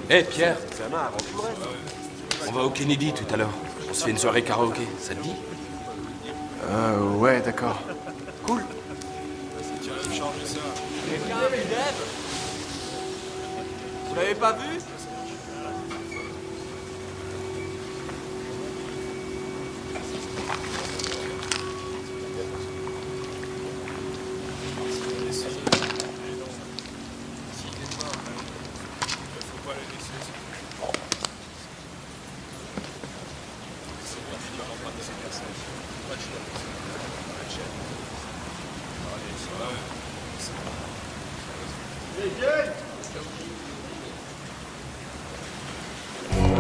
Hé, Pierre. On va au Kennedy tout à l'heure. On se fait une soirée karaoké. Ça te dit? Ouais, d'accord. Cool. Vous l'avez pas vu?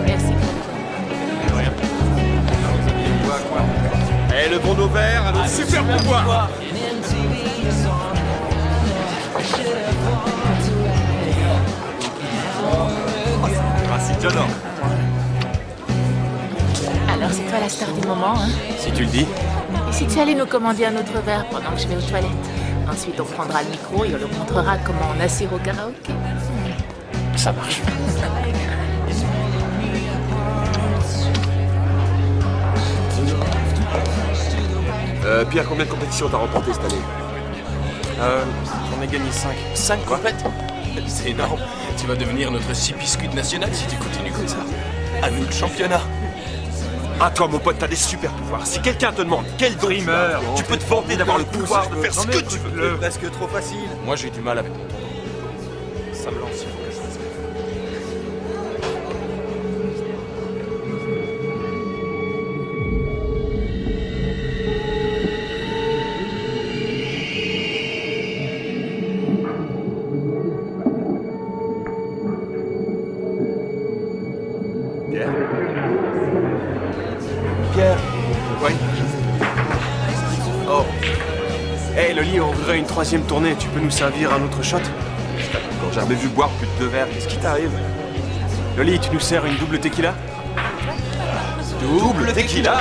Merci. Eh, le bon nos verres, à nos super pouvoirs. Merci, John. Alors c'est toi la star du moment, hein? Si tu le dis. Et si tu allais nous commander un autre verre pendant que je vais aux toilettes? Ensuite on prendra le micro et on leur montrera comment on assure au karaoké. Ça marche. Pierre, combien de compétitions t'as remporté cette année? J'en ai gagné 5. 5 compètes? C'est énorme. Tu vas devenir notre biscuit national si tu continues comme ça. À nous le championnat. Ah, toi, mon pote, t'as des super pouvoirs. Si quelqu'un te demande quel dreamer, tu peux te vanter d'avoir le pouvoir de faire ce que tu veux. Presque trop facile. Moi, j'ai du mal avec ton ton. Ça me lance. Pierre? Pierre. Oui. Oh. Hey, Loli, on voudrait une 3e tournée. Tu peux nous servir un autre shot? Quand j'ai jamais vu boire plus de 2 verres, qu'est-ce qui t'arrive? Loli, tu nous sers une double tequila? Double tequila?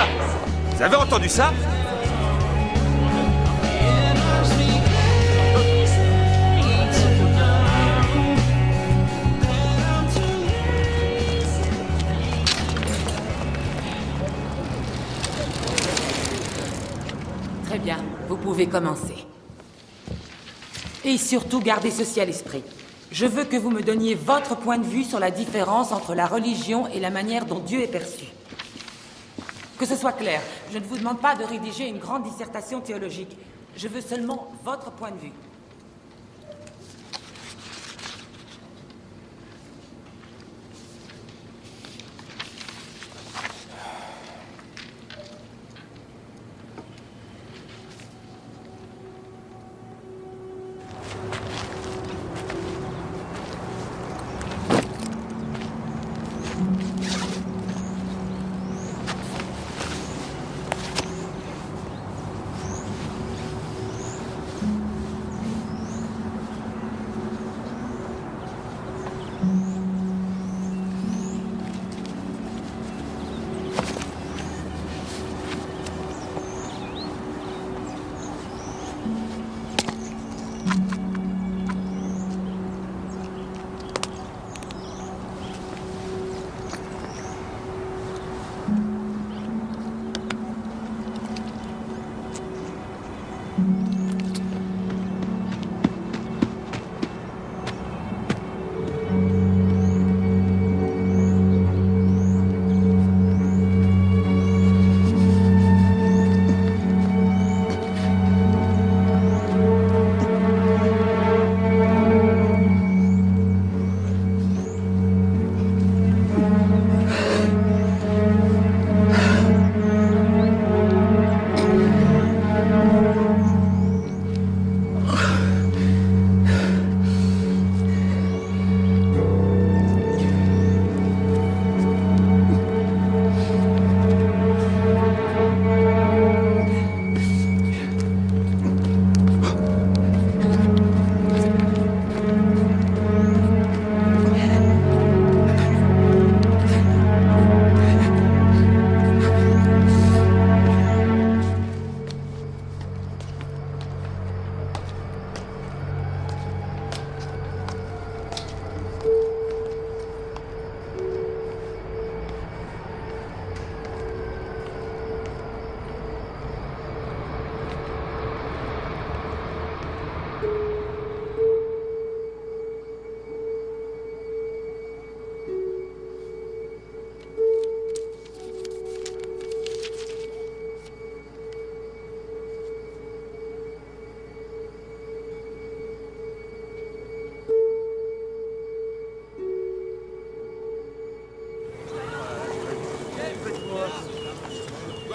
Vous avez entendu ça? Très bien, vous pouvez commencer. Et surtout, gardez ceci à l'esprit. Je veux que vous me donniez votre point de vue sur la différence entre la religion et la manière dont Dieu est perçu. Que ce soit clair, je ne vous demande pas de rédiger une grande dissertation théologique. Je veux seulement votre point de vue.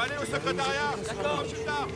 vas aller au secrétariat. D'accord, plus tard.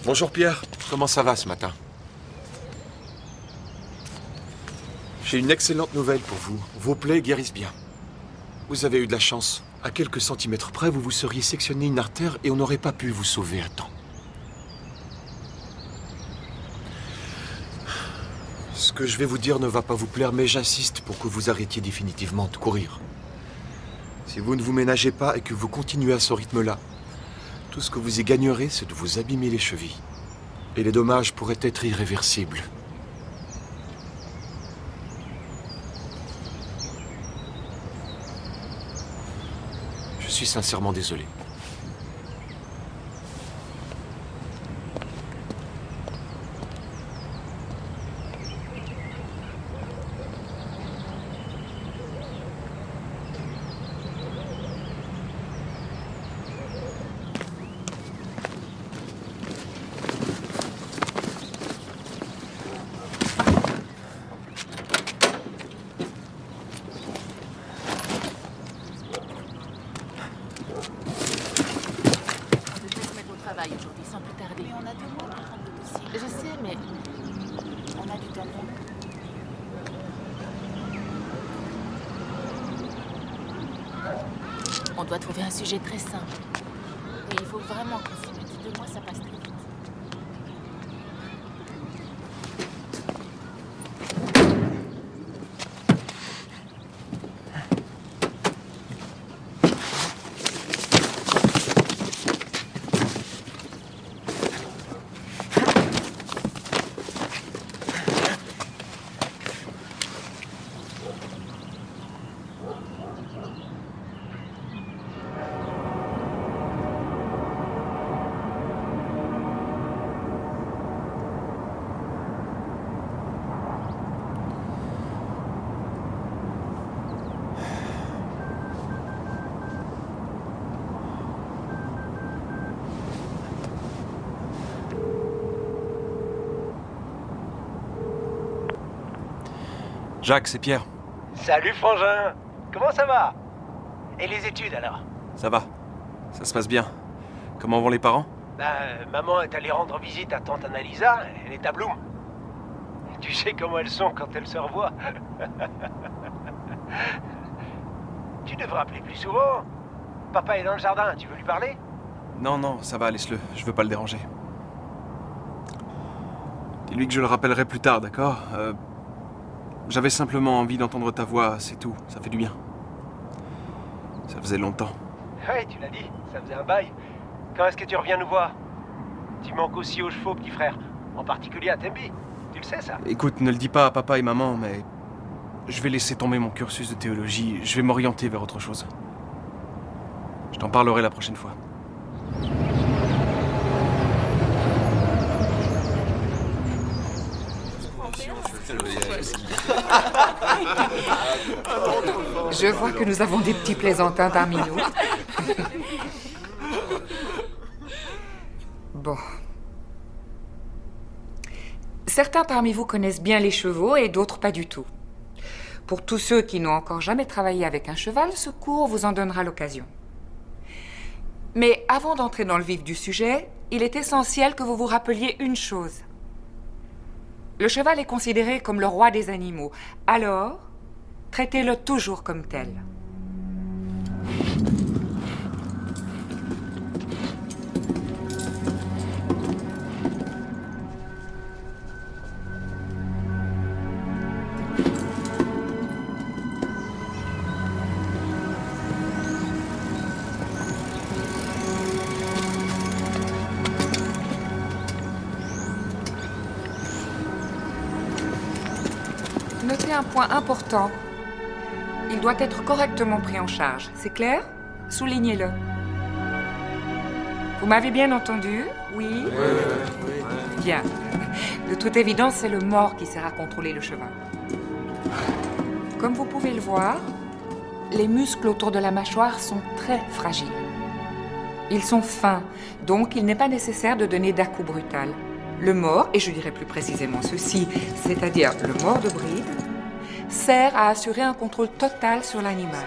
Bonjour Pierre, comment ça va ce matin? J'ai une excellente nouvelle pour vous. Vos plaies guérissent bien. Vous avez eu de la chance. À quelques centimètres près, vous vous seriez sectionné une artère et on n'aurait pas pu vous sauver à temps. Ce que je vais vous dire ne va pas vous plaire, mais j'insiste pour que vous arrêtiez définitivement de courir. Si vous ne vous ménagez pas et que vous continuez à ce rythme-là, tout ce que vous y gagnerez, c'est de vous abîmer les chevilles. Et les dommages pourraient être irréversibles. Je suis sincèrement désolé. Aujourd'hui sans plus tarder. Mais on a 2 mois pour prendre le dossier. Je sais, mais on a du temps. On doit trouver un sujet très simple. Et il faut vraiment qu'on s'y mette. 2 mois, ça passe très vite. Jacques, c'est Pierre. Salut frangin. Comment ça va? Et les études alors? Ça va. Ça se passe bien. Comment vont les parents? Maman est allée rendre visite à tante Annalisa, elle est à Bloom. Tu sais comment elles sont quand elles se revoient. Tu devrais appeler plus souvent. Papa est dans le jardin, tu veux lui parler? Non, non, ça va, laisse-le. Je veux pas le déranger. Dis-lui que je le rappellerai plus tard, d'accord? J'avais simplement envie d'entendre ta voix, c'est tout. Ça fait du bien. Ça faisait longtemps. Ouais, tu l'as dit, ça faisait un bail. Quand est-ce que tu reviens nous voir? Tu manques aussi aux chevaux, petit frère. En particulier à Tembi. Tu le sais, ça? Écoute, ne le dis pas à papa et maman, mais... je vais laisser tomber mon cursus de théologie. Je vais m'orienter vers autre chose. Je t'en parlerai la prochaine fois. Je vois que nous avons des petits plaisantins parmi nous. Bon. Certains parmi vous connaissent bien les chevaux et d'autres pas du tout. Pour tous ceux qui n'ont encore jamais travaillé avec un cheval, ce cours vous en donnera l'occasion. Mais avant d'entrer dans le vif du sujet, il est essentiel que vous vous rappeliez une chose. Le cheval est considéré comme le roi des animaux. Alors, traitez-le toujours comme tel. Notez un point important. Il doit être correctement pris en charge. C'est clair? Soulignez-le. Vous m'avez bien entendu? Oui? Oui. Bien. De toute évidence, c'est le mort qui sert à contrôler le cheval. Comme vous pouvez le voir, les muscles autour de la mâchoire sont très fragiles. Ils sont fins, donc il n'est pas nécessaire de donner d'à-coups brutal. Le mors, et je dirais plus précisément ceci, c'est-à-dire le mors de bride, sert à assurer un contrôle total sur l'animal.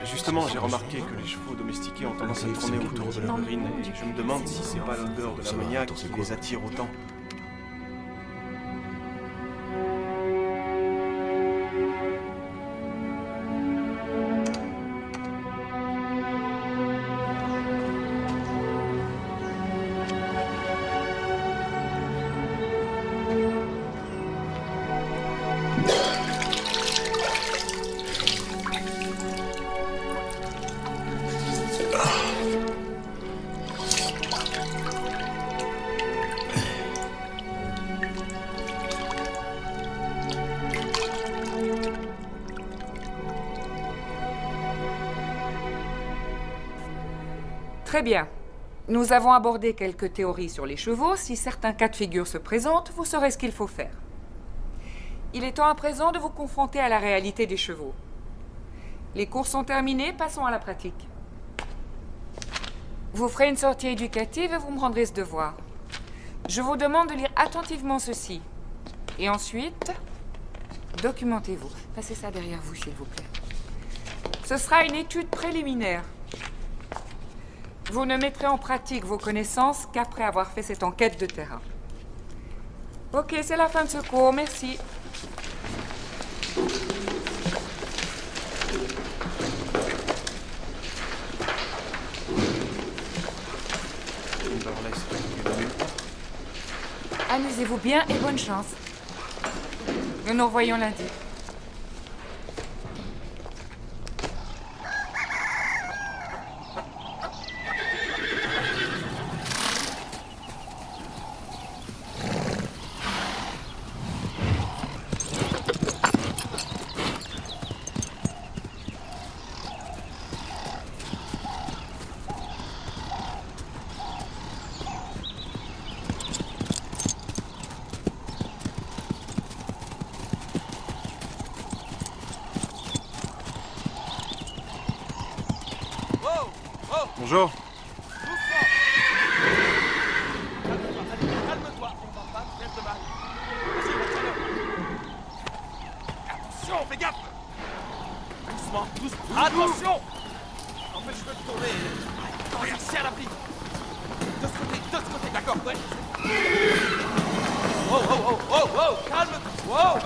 Justement, j'ai remarqué que les chevaux domestiqués ont tendance à tourner autour de leur urine, et je me demande si c'est pas l'odeur de l'ammoniac qui les attire autant. Très bien. Nous avons abordé quelques théories sur les chevaux. Si certains cas de figure se présentent, vous saurez ce qu'il faut faire. Il est temps à présent de vous confronter à la réalité des chevaux. Les cours sont terminés, passons à la pratique. Vous ferez une sortie éducative et vous me rendrez ce devoir. Je vous demande de lire attentivement ceci. Et ensuite, documentez-vous. Passez ça derrière vous, s'il vous plaît. Ce sera une étude préliminaire. Vous ne mettrez en pratique vos connaissances qu'après avoir fait cette enquête de terrain. Ok, c'est la fin de ce cours. Merci. Amusez-vous bien et bonne chance. Nous nous revoyons lundi. Bonjour. Calme-toi, on va pas te faire de mal. Attention, fais gaffe. Doucement, doucement. Attention. Empêche-le de tourner. Regarde, c'est à l'abri. De ce côté, d'accord, ouais. Oh, calme-toi.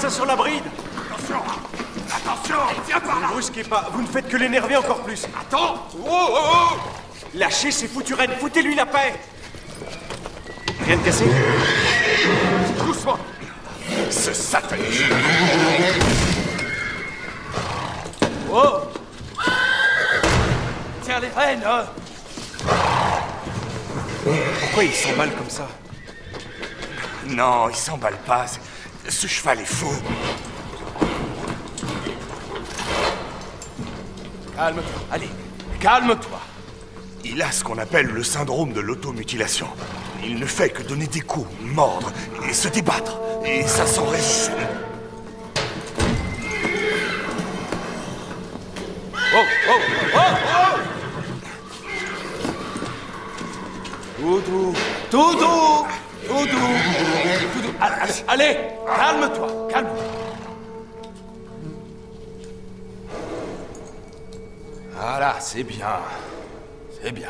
ça sur la bride. Attention! Attention! Tiens par Ne là! brusquez pas, vous ne faites que l'énerver encore plus. Attends! Oh, oh, oh! Lâchez ces foutus rennes, foutez-lui la paix. Rien de cassé? Doucement! Ce satané! Oh! Tiens les rênes, hein! Pourquoi il s'emballe comme ça? Non, il s'emballe pas. Ce cheval est fou. Calme-toi. Allez, calme-toi. Il a ce qu'on appelle le syndrome de l'automutilation. Il ne fait que donner des coups, mordre et se débattre. Et ça sans raison. Oh, oh, oh, oh! Tout doux, tout doux, tout doux, tout doux. Allez, calme-toi, calme-toi. Voilà, c'est bien. C'est bien.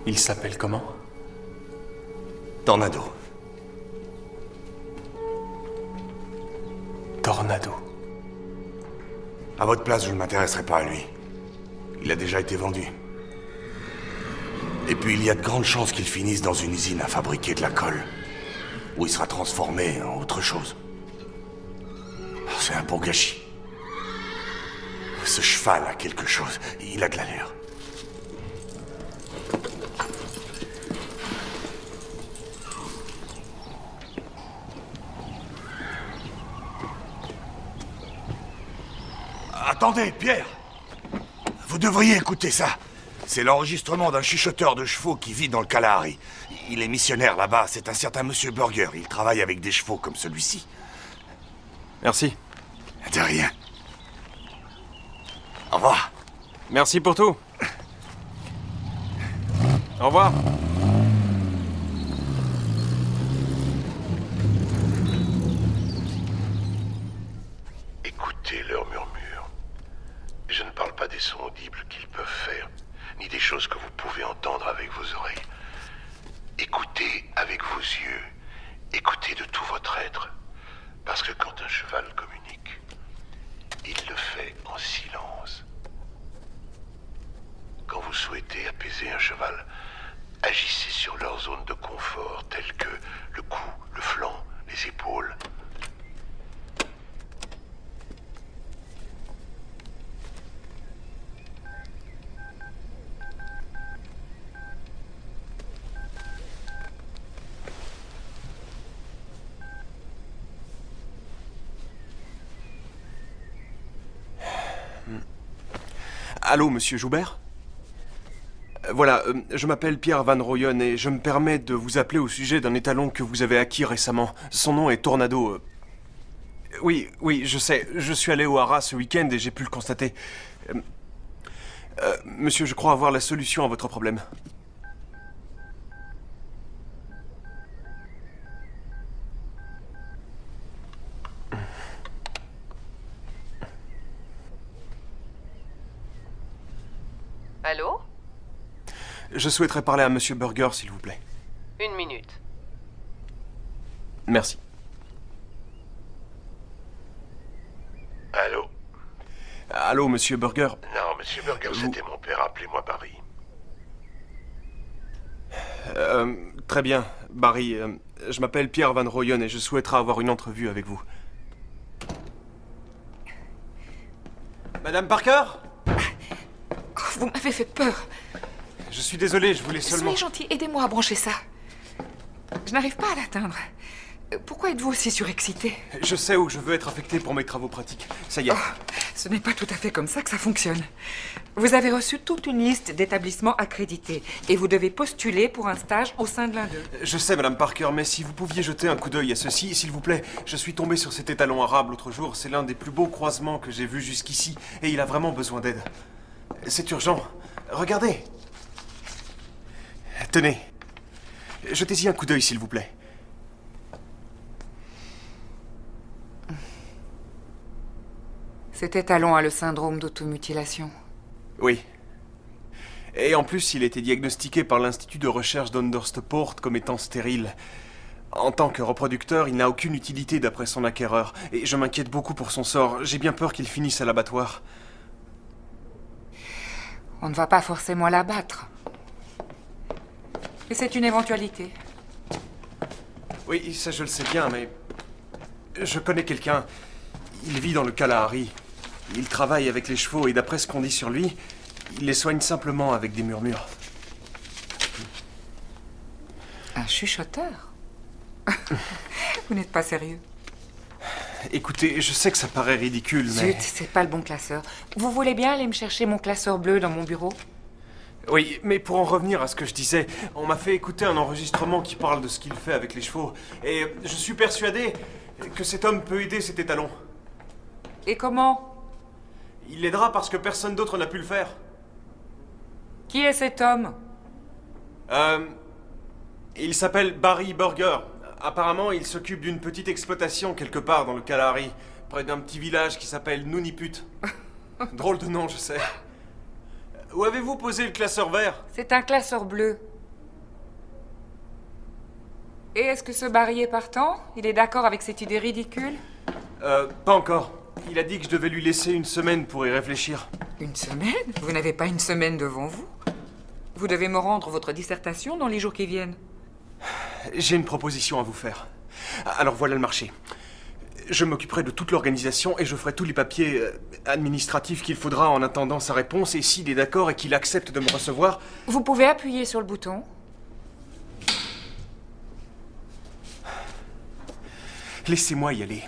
Il s'appelle comment? Tornado. Tornado. À votre place, je ne m'intéresserai pas à lui. Il a déjà été vendu. Et puis, il y a de grandes chances qu'il finisse dans une usine à fabriquer de la colle. Où il sera transformé en autre chose. C'est un beau gâchis. Ce cheval a quelque chose. Il a de l'allure. Attendez, Pierre! Vous devriez écouter ça. C'est l'enregistrement d'un chuchoteur de chevaux qui vit dans le Kalahari. Il est missionnaire là-bas, c'est un certain Monsieur Burger. Il travaille avec des chevaux comme celui-ci. Merci. De rien. Au revoir. Merci pour tout. Au revoir. Écoutez leurs murmures. Je ne parle pas des sons audibles qu'ils peuvent faire, ni des choses que vous pouvez entendre avec vos oreilles. Écoutez avec vos yeux. Écoutez de tout votre être. Parce que quand un cheval communique, il le fait en silence. Quand vous souhaitez apaiser un cheval, agissez sur leurs zones de confort telles que le cou, le flanc, les épaules. Allô, monsieur Joubert? Voilà, je m'appelle Pierre Van Royen et je me permets de vous appeler au sujet d'un étalon que vous avez acquis récemment. Son nom est Tornado. Oui, je sais. Je suis allé au Haras ce week-end et j'ai pu le constater. Monsieur, je crois avoir la solution à votre problème. Allô? Je souhaiterais parler à monsieur Burger, s'il vous plaît. 1 minute. Merci. Allô? Allô, monsieur Burger? Non, monsieur Burger, c'était mon père. Appelez-moi Barry. Très bien, Barry. Je m'appelle Pierre Van Royen et je souhaiterais avoir une entrevue avec vous. Madame Parker? Oh, vous m'avez fait peur. Je suis désolé, je voulais seulement... Soyez gentil, aidez-moi à brancher ça. Je n'arrive pas à l'atteindre. Pourquoi êtes-vous aussi surexcité? Je sais où je veux être affecté pour mes travaux pratiques. Ça y est. Oh, ce n'est pas tout à fait comme ça que ça fonctionne. Vous avez reçu toute une liste d'établissements accrédités et vous devez postuler pour un stage au sein de l'un d'eux. Je sais, Madame Parker, mais si vous pouviez jeter un coup d'œil à ceci, s'il vous plaît. Je suis tombé sur cet étalon arabe l'autre jour. C'est l'un des plus beaux croisements que j'ai vus jusqu'ici et il a vraiment besoin d'aide. C'est urgent. Regardez. Tenez. Jetez-y un coup d'œil, s'il vous plaît. Cet étalon a le syndrome d'automutilation. Oui. Et en plus, il a été diagnostiqué par l'Institut de recherche d'Onderstpoort comme étant stérile. En tant que reproducteur, il n'a aucune utilité d'après son acquéreur. Et je m'inquiète beaucoup pour son sort. J'ai bien peur qu'il finisse à l'abattoir. On ne va pas forcément l'abattre. Et c'est une éventualité. Oui, ça je le sais bien, mais... Je connais quelqu'un. Il vit dans le Kalahari. Il travaille avec les chevaux et d'après ce qu'on dit sur lui, il les soigne simplement avec des murmures. Un chuchoteur? Vous n'êtes pas sérieux? Écoutez, je sais que ça paraît ridicule, mais... Zut, c'est pas le bon classeur. Vous voulez bien aller me chercher mon classeur bleu dans mon bureau? Oui, mais pour en revenir à ce que je disais, on m'a fait écouter un enregistrement qui parle de ce qu'il fait avec les chevaux. Et je suis persuadé que cet homme peut aider cet étalon. Et comment? Il l'aidera parce que personne d'autre n'a pu le faire. Qui est cet homme? Il s'appelle Barry Burger. Apparemment, il s'occupe d'une petite exploitation quelque part dans le Kalahari, près d'un petit village qui s'appelle Nuniput. Drôle de nom, je sais. Où avez-vous posé le classeur vert? C'est un classeur bleu. Et est-ce que ce Barry est partant? Il est d'accord avec cette idée ridicule? Pas encore. Il a dit que je devais lui laisser une semaine pour y réfléchir. Une semaine? Vous n'avez pas une semaine devant vous? Vous devez me rendre votre dissertation dans les jours qui viennent. J'ai une proposition à vous faire. Alors voilà le marché. Je m'occuperai de toute l'organisation et je ferai tous les papiers administratifs qu'il faudra en attendant sa réponse. Et s'il est d'accord et qu'il accepte de me recevoir... Vous pouvez appuyer sur le bouton. Laissez-moi y aller.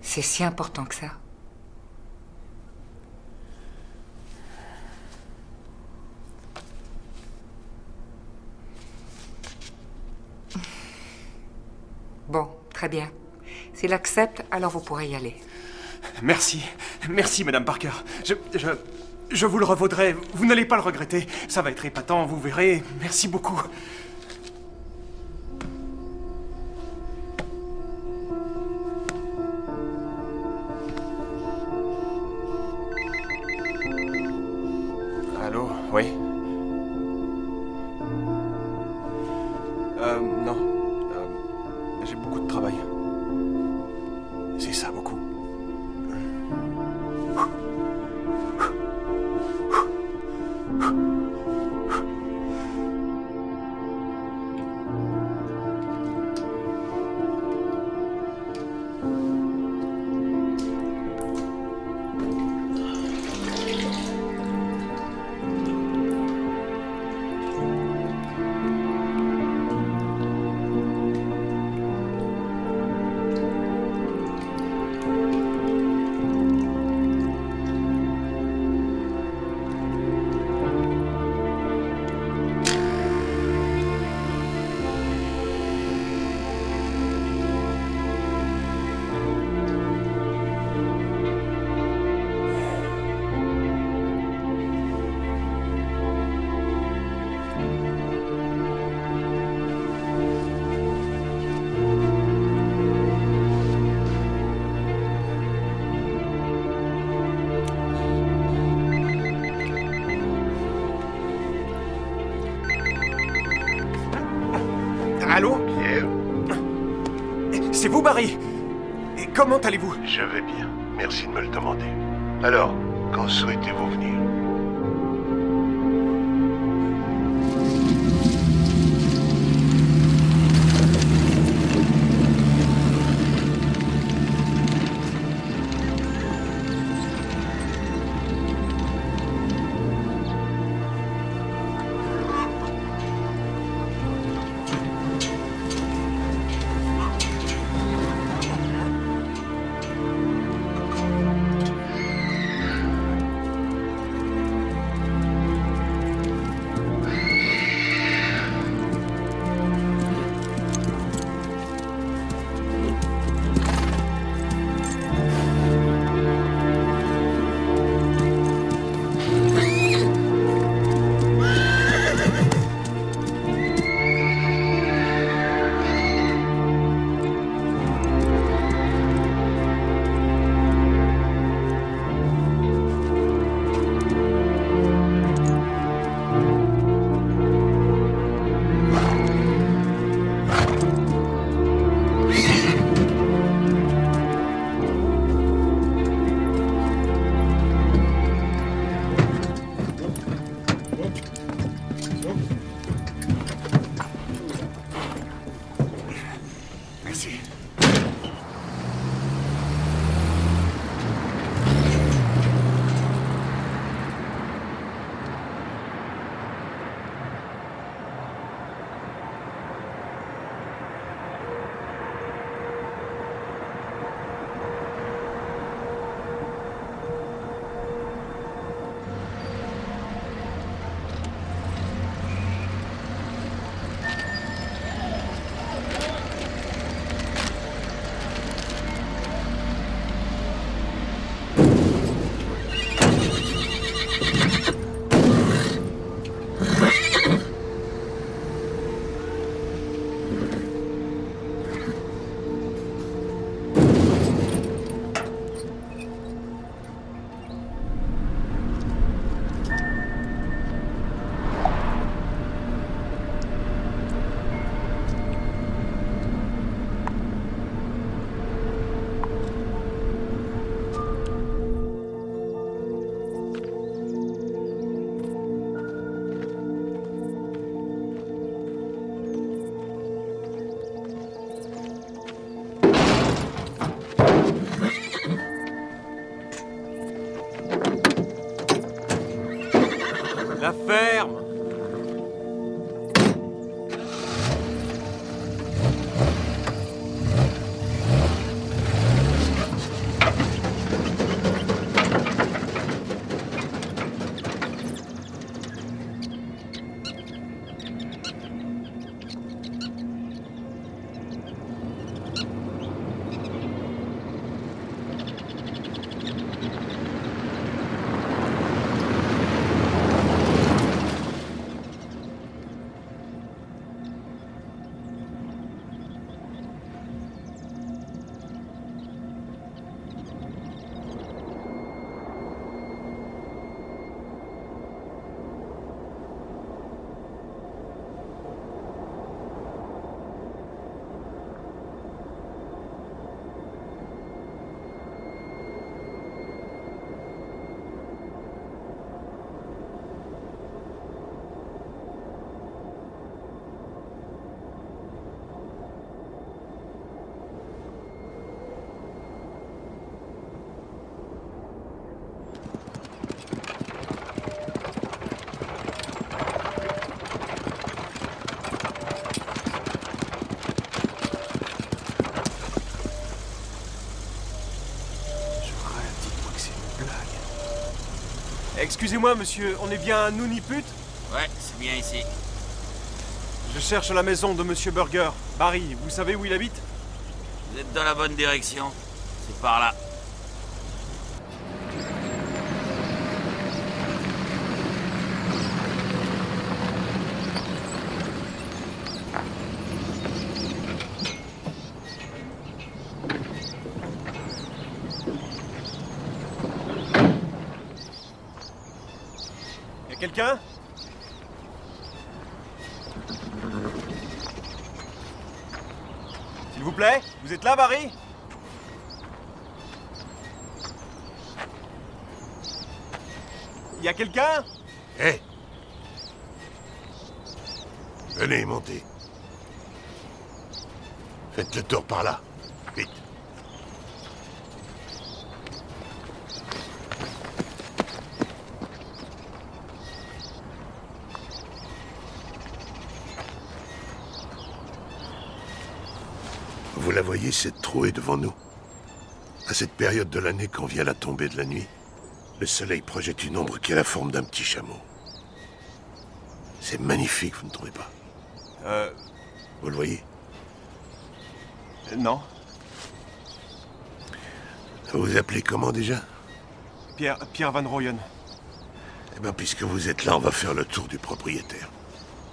C'est si important que ça. Bon, très bien. S'il accepte, alors vous pourrez y aller. Merci. Merci, Madame Parker. Je vous le revaudrai. Vous n'allez pas le regretter. Ça va être épatant, vous verrez. Merci beaucoup. Allô? Oui? Non. J'ai beaucoup de travail. C'est ça, beaucoup. Allô? Pierre? C'est vous, Barry? Et comment allez-vous? Je vais bien. Merci de me le demander. Alors, quand souhaitez-vous venir? Merci. La ferme! Excusez-moi, monsieur, on est bien à Nooniput? Ouais, c'est bien ici. Je cherche la maison de monsieur Burger. Barry, vous savez où il habite? Vous êtes dans la bonne direction. C'est par là. Quelqu'un? S'il vous plaît, vous êtes là, Barry? Il y a quelqu'un? Hé! Venez, montez. Faites le tour par là. Vite. Vous la voyez, cette trouée devant nous? À cette période de l'année, quand vient la tombée de la nuit, le soleil projette une ombre qui a la forme d'un petit chameau. C'est magnifique, vous ne trouvez pas? Vous le voyez? Non. Vous vous appelez comment déjà? Pierre Van Royen. Eh bien, puisque vous êtes là, on va faire le tour du propriétaire.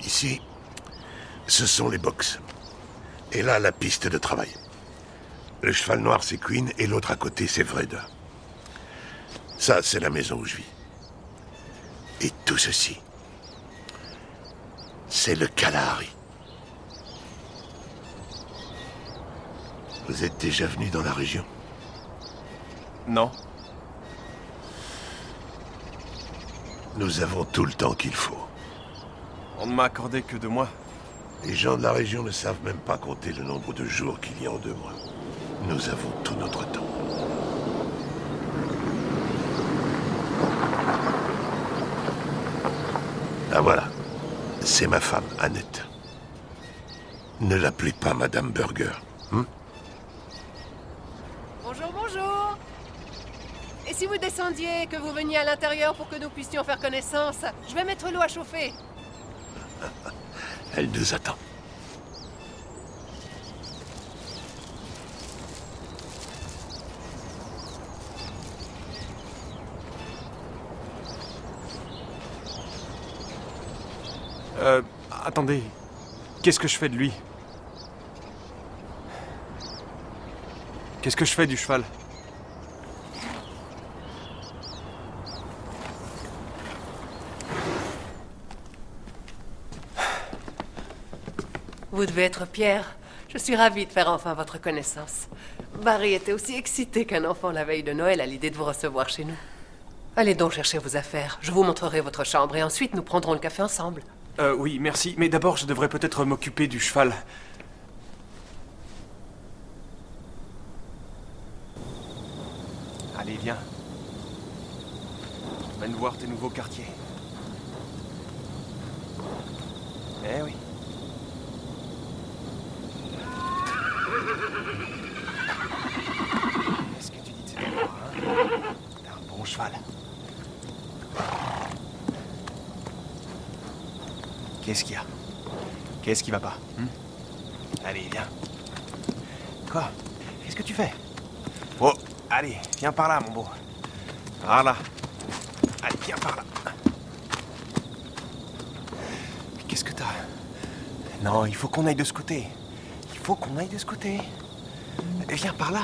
Ici, ce sont les box. Et là, la piste de travail. Le cheval noir, c'est Queen, et l'autre à côté, c'est Vreda. Ça, c'est la maison où je vis. Et tout ceci, c'est le Kalahari. Vous êtes déjà venu dans la région? Non. Nous avons tout le temps qu'il faut. On ne m'a accordé que 2 mois. Les gens de la région ne savent même pas compter le nombre de jours qu'il y a en 2 mois. Nous avons tout notre temps. Ah voilà, c'est ma femme, Annette. Ne l'appelez pas Madame Burger. Bonjour, bonjour. Et si vous descendiez, que vous veniez à l'intérieur pour que nous puissions faire connaissance, je vais mettre l'eau à chauffer. Elle nous attend. Attendez. Qu'est-ce que je fais de lui? Qu'est-ce que je fais du cheval? Vous devez être Pierre. Je suis ravie de faire enfin votre connaissance. Barry était aussi excité qu'un enfant la veille de Noël à l'idée de vous recevoir chez nous. Allez donc chercher vos affaires. Je vous montrerai votre chambre et ensuite nous prendrons le café ensemble. Oui, merci. Mais d'abord, je devrais peut-être m'occuper du cheval. Allez, viens. Viens voir tes nouveaux quartiers. Eh oui. Qu'est-ce que tu dis de cette histoire, hein? T'as un bon cheval. Qu'est-ce qu'il y a? Qu'est-ce qui va pas? Allez, viens. Quoi? Qu'est-ce que tu fais? Oh, allez, viens par là, mon beau. Voilà. Allez, viens par là. Qu'est-ce que t'as? Non, il faut qu'on aille de ce côté. Il faut qu'on aille de ce côté. Viens par là.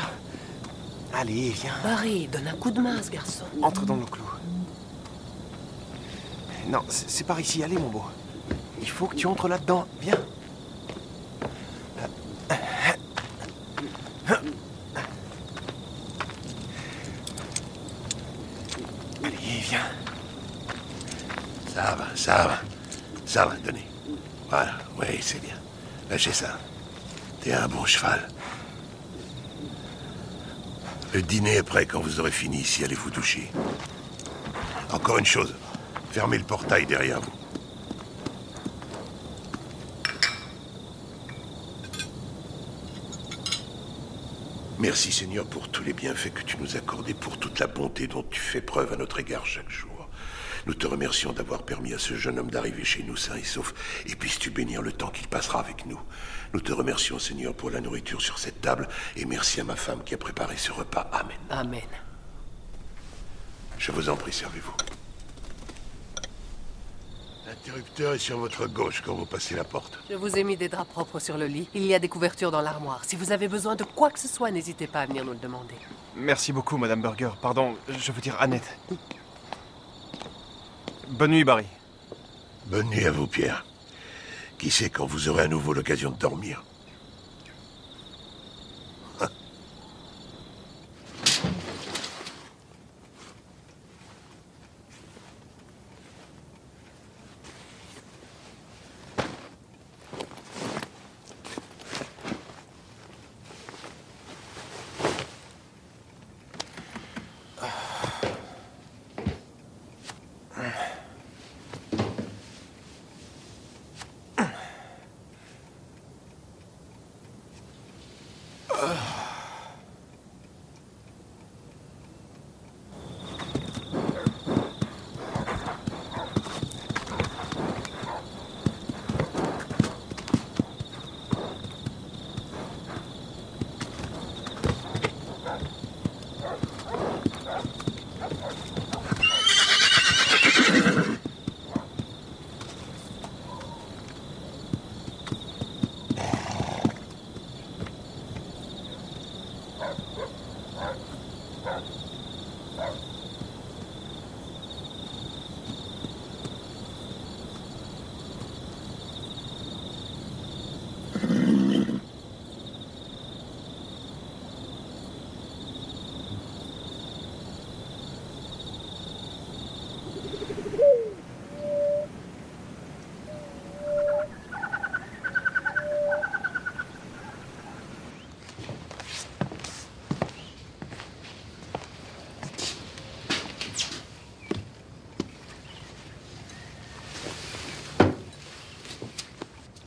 Allez, viens. Barry, donne un coup de main à ce garçon. Entre dans le clou. Non, c'est par ici. Allez, mon beau. Il faut que tu entres là-dedans. Viens. Allez, viens. Ça va, ça va. Ça va, donnez. Voilà, oui, c'est bien. Lâchez ça. T'es un bon cheval. Le dîner est prêt. Quand vous aurez fini ici, allez vous doucher. Encore une chose. Fermez le portail derrière vous. Merci Seigneur pour tous les bienfaits que tu nous accordes et pour toute la bonté dont tu fais preuve à notre égard chaque jour. Nous te remercions d'avoir permis à ce jeune homme d'arriver chez nous sain et sauf, et puisses-tu bénir le temps qu'il passera avec nous. Nous te remercions Seigneur pour la nourriture sur cette table, et merci à ma femme qui a préparé ce repas. Amen. Amen. Je vous en prie, servez-vous. L'interrupteur est sur votre gauche quand vous passez la porte. Je vous ai mis des draps propres sur le lit. Il y a des couvertures dans l'armoire. Si vous avez besoin de quoi que ce soit, n'hésitez pas à venir nous le demander. Merci beaucoup, Madame Burger. Pardon, je veux dire Annette. Bonne nuit, Barry. Bonne nuit à vous, Pierre. Qui sait quand vous aurez à nouveau l'occasion de dormir?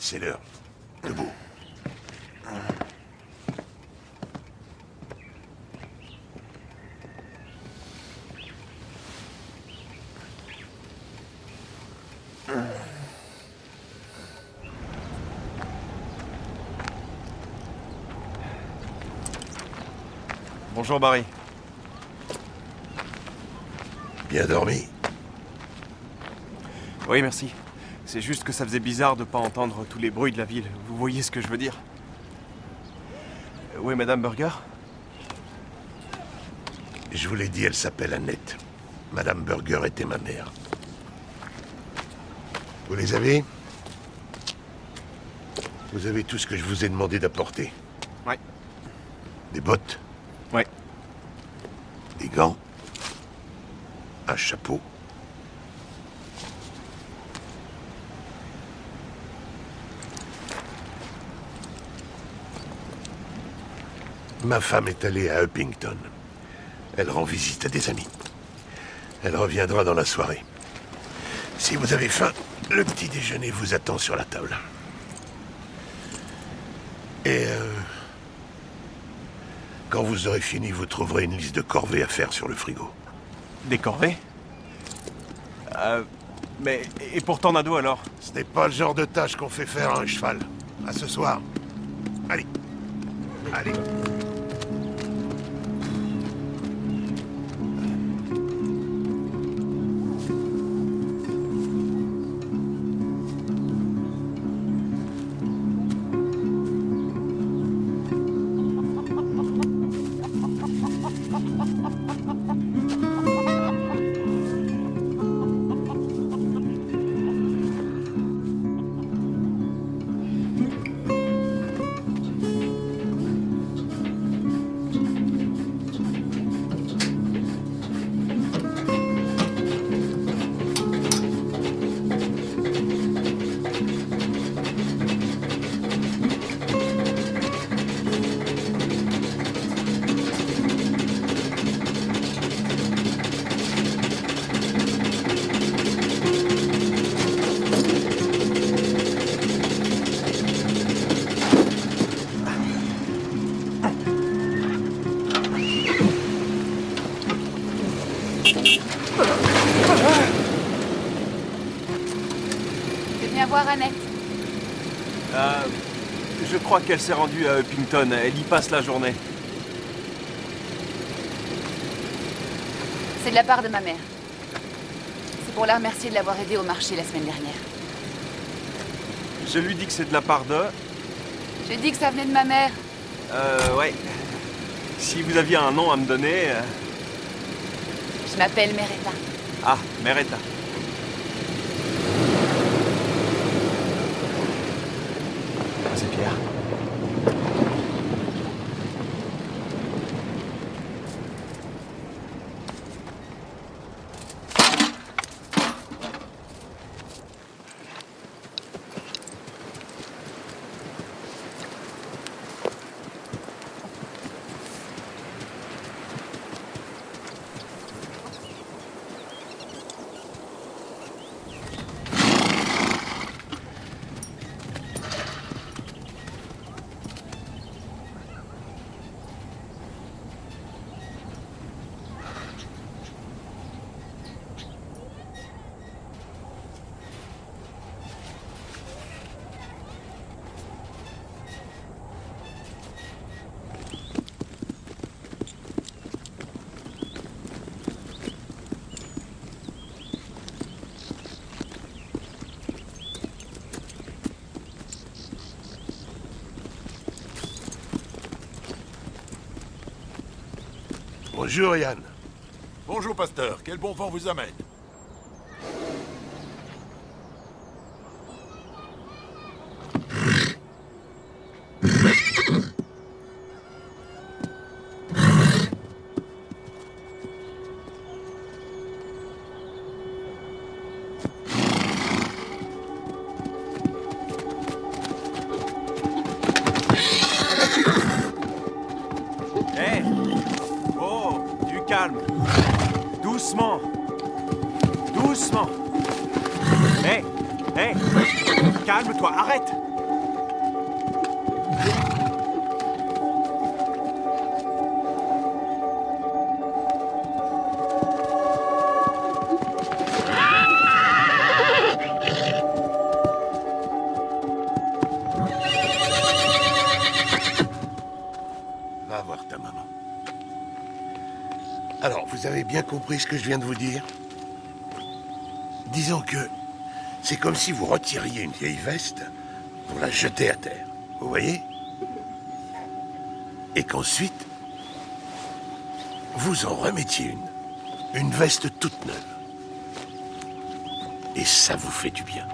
C'est l'heure. Debout. Bonjour Barry. Bien dormi? Oui, merci. C'est juste que ça faisait bizarre de pas entendre tous les bruits de la ville. Vous voyez ce que je veux dire? Oui, Madame Burger? Je vous l'ai dit, elle s'appelle Annette. Madame Burger était ma mère. Vous les avez? Vous avez tout ce que je vous ai demandé d'apporter. Ouais. Des bottes? Ouais. Des gants? Un chapeau? Ma femme est allée à Uppington. Elle rend visite à des amis. Elle reviendra dans la soirée. Si vous avez faim, le petit déjeuner vous attend sur la table. Et quand vous aurez fini, vous trouverez une liste de corvées à faire sur le frigo. Des corvées? Mais... Et pour Tornado alors? Ce n'est pas le genre de tâche qu'on fait faire à un cheval. À ce soir. Allez. Allez. Annette. Je crois qu'elle s'est rendue à Uppington. Elle y passe la journée. C'est de la part de ma mère. C'est pour la remercier de l'avoir aidée au marché la semaine dernière. Je lui dis que c'est de la part de... J'ai dit que ça venait de ma mère. Ouais. Si vous aviez un nom à me donner... Je m'appelle Meretta. Ah, Meretta. C'est Pierre. Bonjour, Yann. Bonjour, pasteur. Quel bon vent vous amène? Calme. Doucement. Doucement. Hé, calme-toi, arrête. Alors, vous avez bien compris ce que je viens de vous dire? Disons que c'est comme si vous retiriez une vieille veste, vous la jetez à terre, vous voyez? Et qu'ensuite, vous en remettiez une veste toute neuve. Et ça vous fait du bien.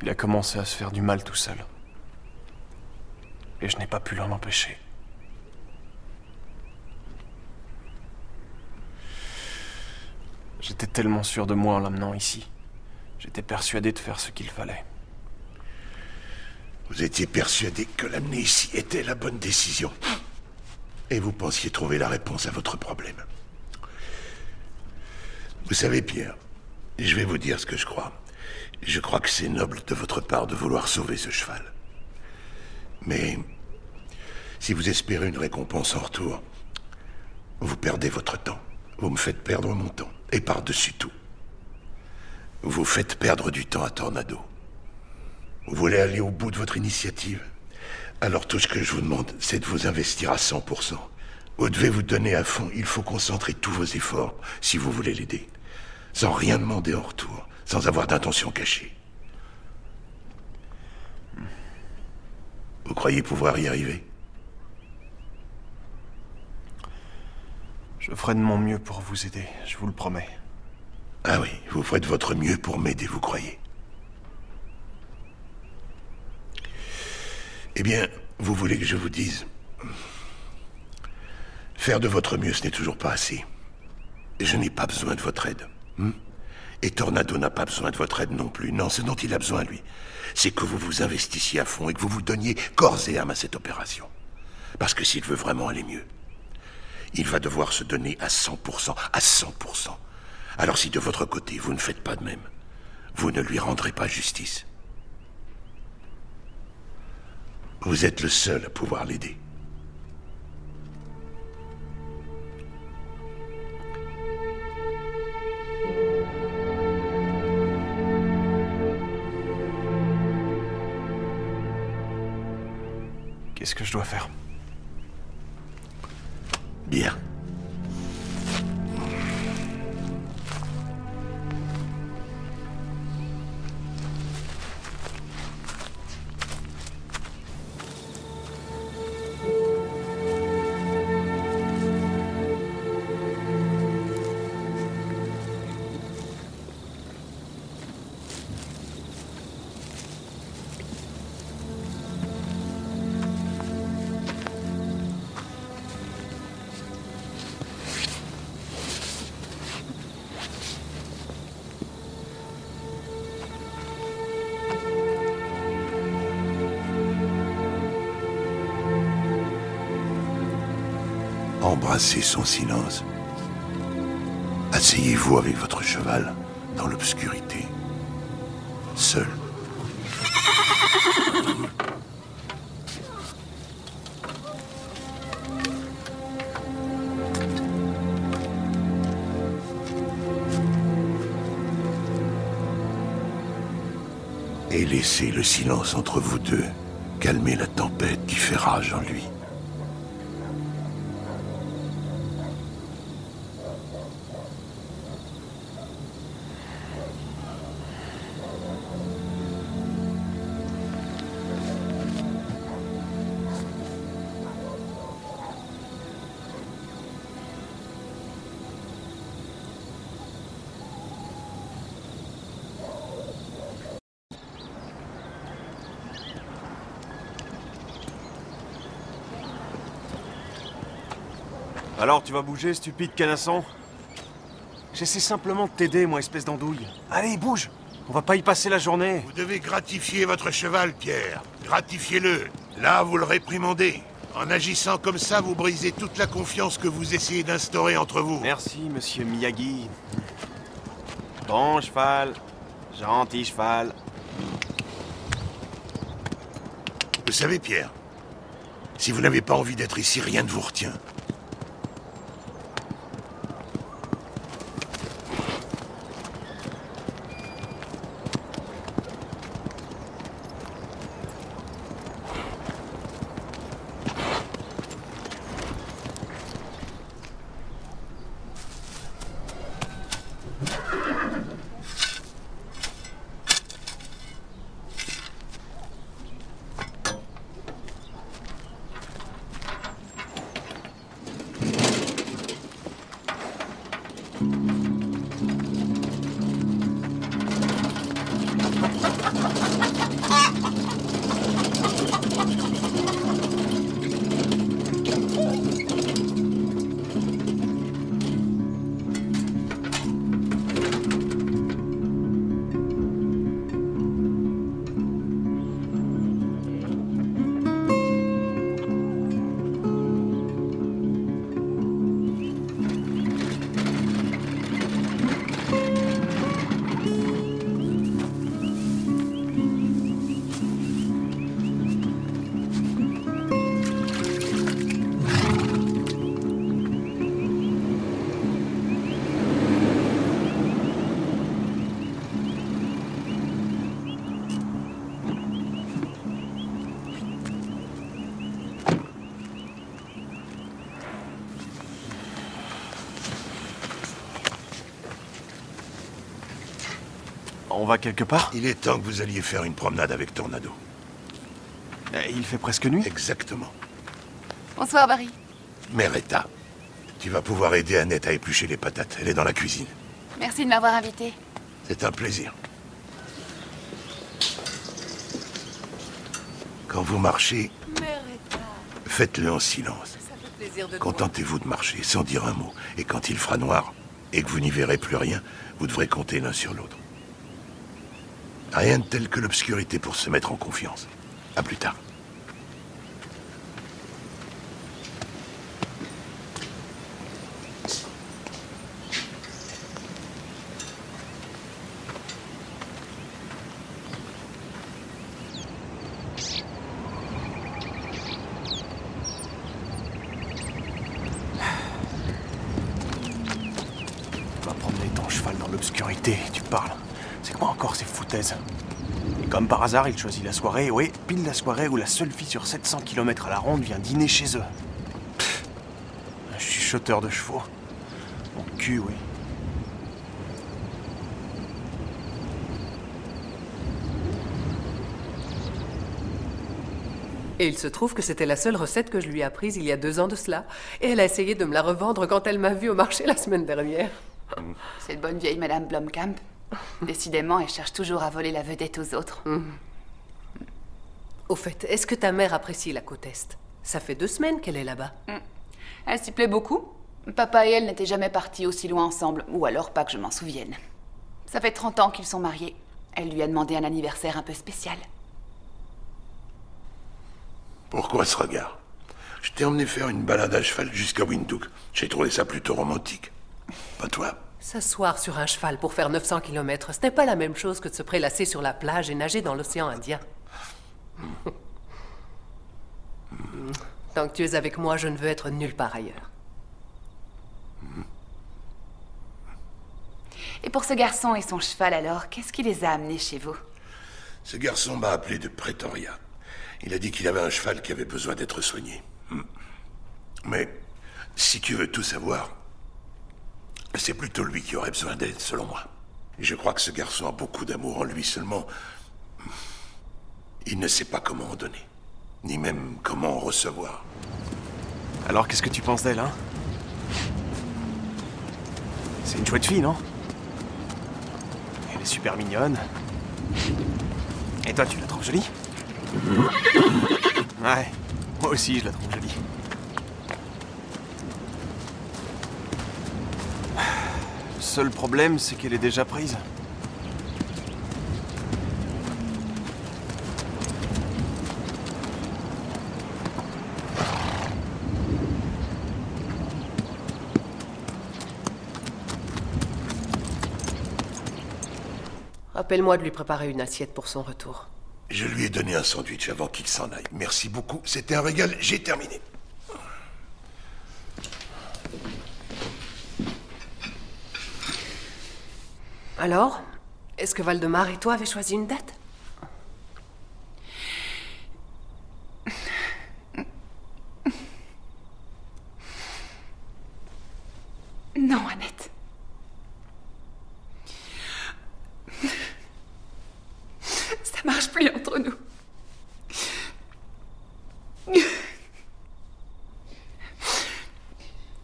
Il a commencé à se faire du mal tout seul. Et je n'ai pas pu l'en empêcher. J'étais tellement sûr de moi en l'amenant ici. J'étais persuadé de faire ce qu'il fallait. Vous étiez persuadé que l'amener ici était la bonne décision. Et vous pensiez trouver la réponse à votre problème. Vous savez, Pierre, je vais vous dire ce que je crois. Je crois que c'est noble de votre part de vouloir sauver ce cheval. Mais si vous espérez une récompense en retour, vous perdez votre temps. Vous me faites perdre mon temps. Et par-dessus tout, vous faites perdre du temps à Tornado. Vous voulez aller au bout de votre initiative? Alors tout ce que je vous demande, c'est de vous investir à 100%. Vous devez vous donner à fond. Il faut concentrer tous vos efforts si vous voulez l'aider. Sans rien demander en retour. Sans avoir d'intention cachée. Vous croyez pouvoir y arriver? Je ferai de mon mieux pour vous aider, je vous le promets. Ah oui, vous ferez de votre mieux pour m'aider, vous croyez? Eh bien, vous voulez que je vous dise... Faire de votre mieux, ce n'est toujours pas assez. Je n'ai pas besoin de votre aide. Et Tornado n'a pas besoin de votre aide non plus. Non, ce dont il a besoin, lui, c'est que vous vous investissiez à fond et que vous vous donniez corps et âme à cette opération. Parce que s'il veut vraiment aller mieux, il va devoir se donner à 100%, à 100%. Alors si de votre côté, vous ne faites pas de même, vous ne lui rendrez pas justice. Vous êtes le seul à pouvoir l'aider. Qu'est-ce que je dois faire? Bien. Embrassez son silence. Asseyez-vous avec votre cheval dans l'obscurité, seul. Et laissez le silence entre vous deux calmer la tempête qui fait rage en lui. Alors, tu vas bouger, stupide canasson? J'essaie simplement de t'aider, moi, espèce d'andouille. Allez, bouge! On va pas y passer la journée. Vous devez gratifier votre cheval, Pierre. Gratifiez-le. Là, vous le réprimandez. En agissant comme ça, vous brisez toute la confiance que vous essayez d'instaurer entre vous. Merci, monsieur Miyagi. Bon cheval. Gentil cheval. Vous savez, Pierre, si vous n'avez pas envie d'être ici, rien ne vous retient. On va quelque part? Il est temps que vous alliez faire une promenade avec Tornado. Il fait presque nuit? Exactement. Bonsoir, Barry. Meretta, tu vas pouvoir aider Annette à éplucher les patates. Elle est dans la cuisine. Merci de m'avoir invité. C'est un plaisir. Quand vous marchez, faites-le en silence. Contentez-vous de marcher sans dire un mot. Et quand il fera noir, et que vous n'y verrez plus rien, vous devrez compter l'un sur l'autre. Rien de tel que l'obscurité pour se mettre en confiance. À plus tard. Va promener ton cheval dans l'obscurité, tu parles. C'est quoi encore ces foutaises? Et comme par hasard, il choisit la soirée, oui, pile la soirée où la seule fille sur 700 km à la ronde vient dîner chez eux. Pff, je suis chuchoteur de chevaux. Mon cul, oui. Et il se trouve que c'était la seule recette que je lui ai apprise il y a 2 ans de cela. Et elle a essayé de me la revendre quand elle m'a vue au marché la semaine dernière. Cette bonne vieille Madame Blomkamp. Décidément, elle cherche toujours à voler la vedette aux autres. Au fait, est-ce que ta mère apprécie la côte Est? Ça fait 2 semaines qu'elle est là-bas. Elle s'y plaît beaucoup. Papa et elle n'étaient jamais partis aussi loin ensemble, ou alors pas que je m'en souvienne. Ça fait 30 ans qu'ils sont mariés. Elle lui a demandé un anniversaire un peu spécial. Pourquoi ce regard? Je t'ai emmené faire une balade à cheval jusqu'à Windhoek. J'ai trouvé ça plutôt romantique. Pas toi? S'asseoir sur un cheval pour faire 900 km, ce n'est pas la même chose que de se prélasser sur la plage et nager dans l'océan Indien. Tant que tu es avec moi, je ne veux être nulle part ailleurs. Et pour ce garçon et son cheval alors, qu'est-ce qui les a amenés chez vous? Ce garçon m'a appelé de Pretoria. Il a dit qu'il avait un cheval qui avait besoin d'être soigné. Mais, si tu veux tout savoir, c'est plutôt lui qui aurait besoin d'aide, selon moi. Et je crois que ce garçon a beaucoup d'amour en lui, seulement... il ne sait pas comment en donner. Ni même comment en recevoir. Alors, qu'est-ce que tu penses d'elle, hein? C'est une chouette fille, non? Elle est super mignonne. Et toi, tu la trouves jolie? Ouais, moi aussi, je la trouve jolie. Le seul problème, c'est qu'elle est déjà prise. Rappelle-moi de lui préparer une assiette pour son retour. Je lui ai donné un sandwich avant qu'il s'en aille. Merci beaucoup, c'était un régal, j'ai terminé. Alors, est-ce que Valdemar et toi avez choisi une date? Non, Annette. Ça marche plus entre nous.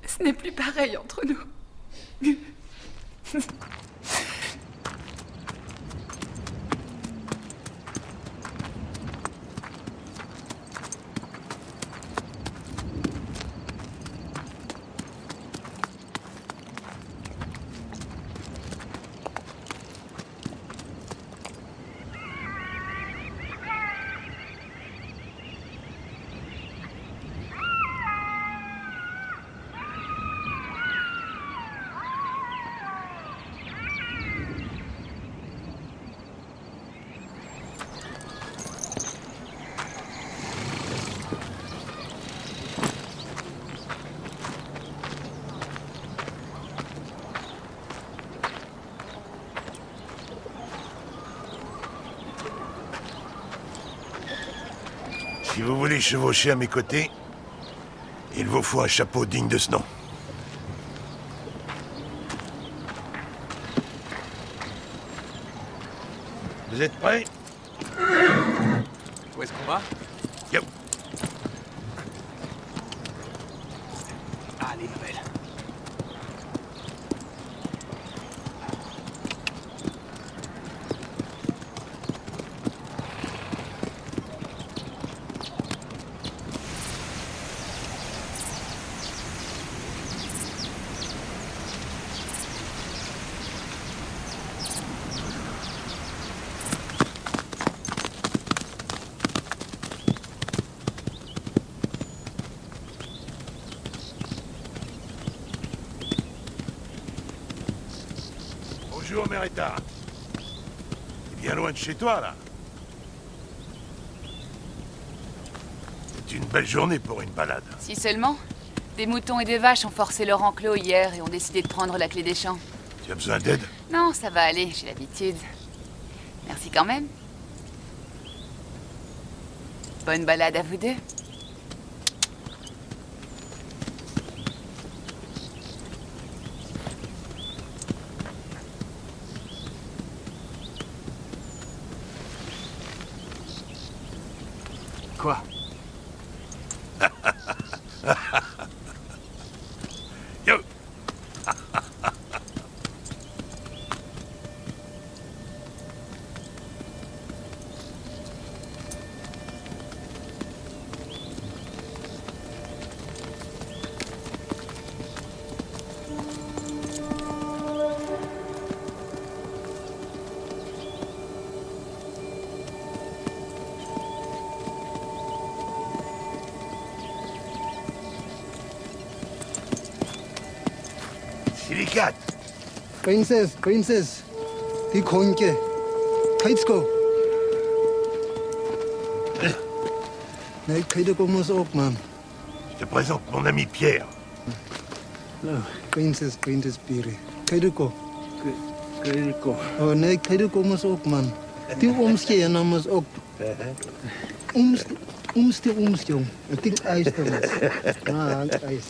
Ce n'est plus pareil entre nous. Si vous voulez chevaucher à mes côtés, il vous faut un chapeau digne de ce nom. Vous êtes prêts? Où est-ce qu'on va? Yo. Allez, ma belle. Bonjour, Merita. C'est bien loin de chez toi, là. C'est une belle journée pour une balade. Si seulement. Des moutons et des vaches ont forcé leur enclos hier et ont décidé de prendre la clé des champs. Tu as besoin d'aide? Non, ça va aller, j'ai l'habitude. Merci quand même. Bonne balade à vous deux. Quoi? Yo. Silicate. Princess, die Konke. Let's go. Nee, kijk kom ook, man. Je te présente mon ami Pierre. Princess Piri. Kijk kom. Oh nee, kijk kom ook, man. Die omsje en namens ook. Jong. Het is ijs dan. Ah, ijs.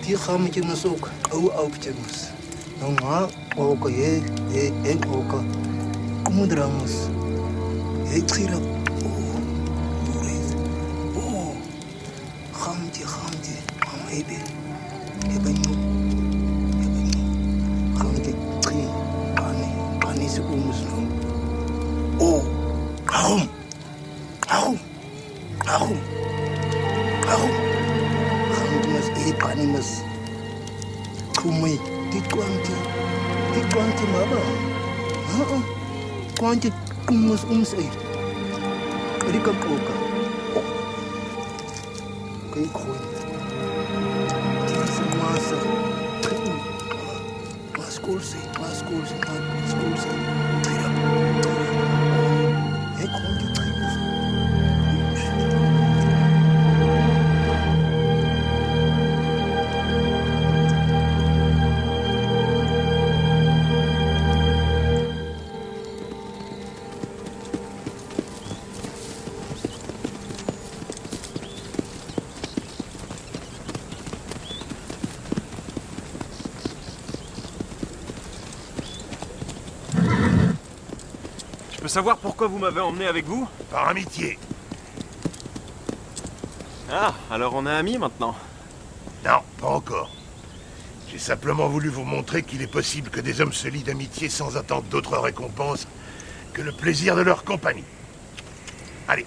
Die gaan met jongens ook, oude jongens. Nou maar, ook en ook. Kom er jongens. Tira. Oh, gamtje. Maybe. Je bent moe. Gamtje, tri. Kan niet zo komen zo. Oh, waarom? Panimas. Kumai, di kwanti maba. Kwanti kumus umsay. Rika koka. Kay koy. Tisa masa. School say. Tira. Hey, kwanti tira. Je peux savoir pourquoi vous m'avez emmené avec vous? Par amitié. Ah, alors on est amis maintenant? Non, pas encore. J'ai simplement voulu vous montrer qu'il est possible que des hommes se lient d'amitié sans attendre d'autres récompenses que le plaisir de leur compagnie. Allez.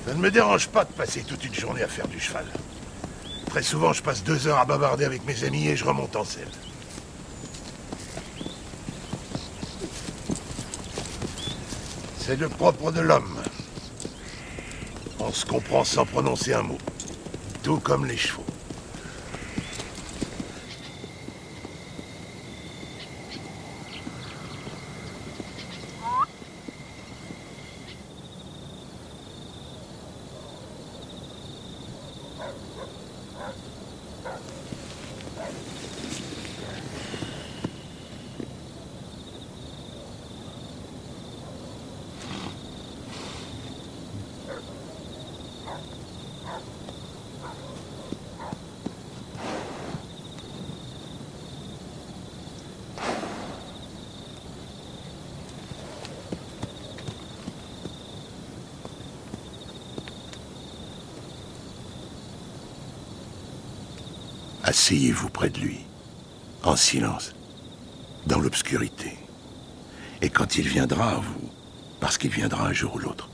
Ça ne me dérange pas de passer toute une journée à faire du cheval. Très souvent, je passe 2 heures à bavarder avec mes amis et je remonte en selle. C'est le propre de l'homme. On se comprend sans prononcer un mot. Tout comme les chevaux. Asseyez-vous près de lui, en silence, dans l'obscurité. Et quand il viendra à vous, parce qu'il viendra un jour ou l'autre,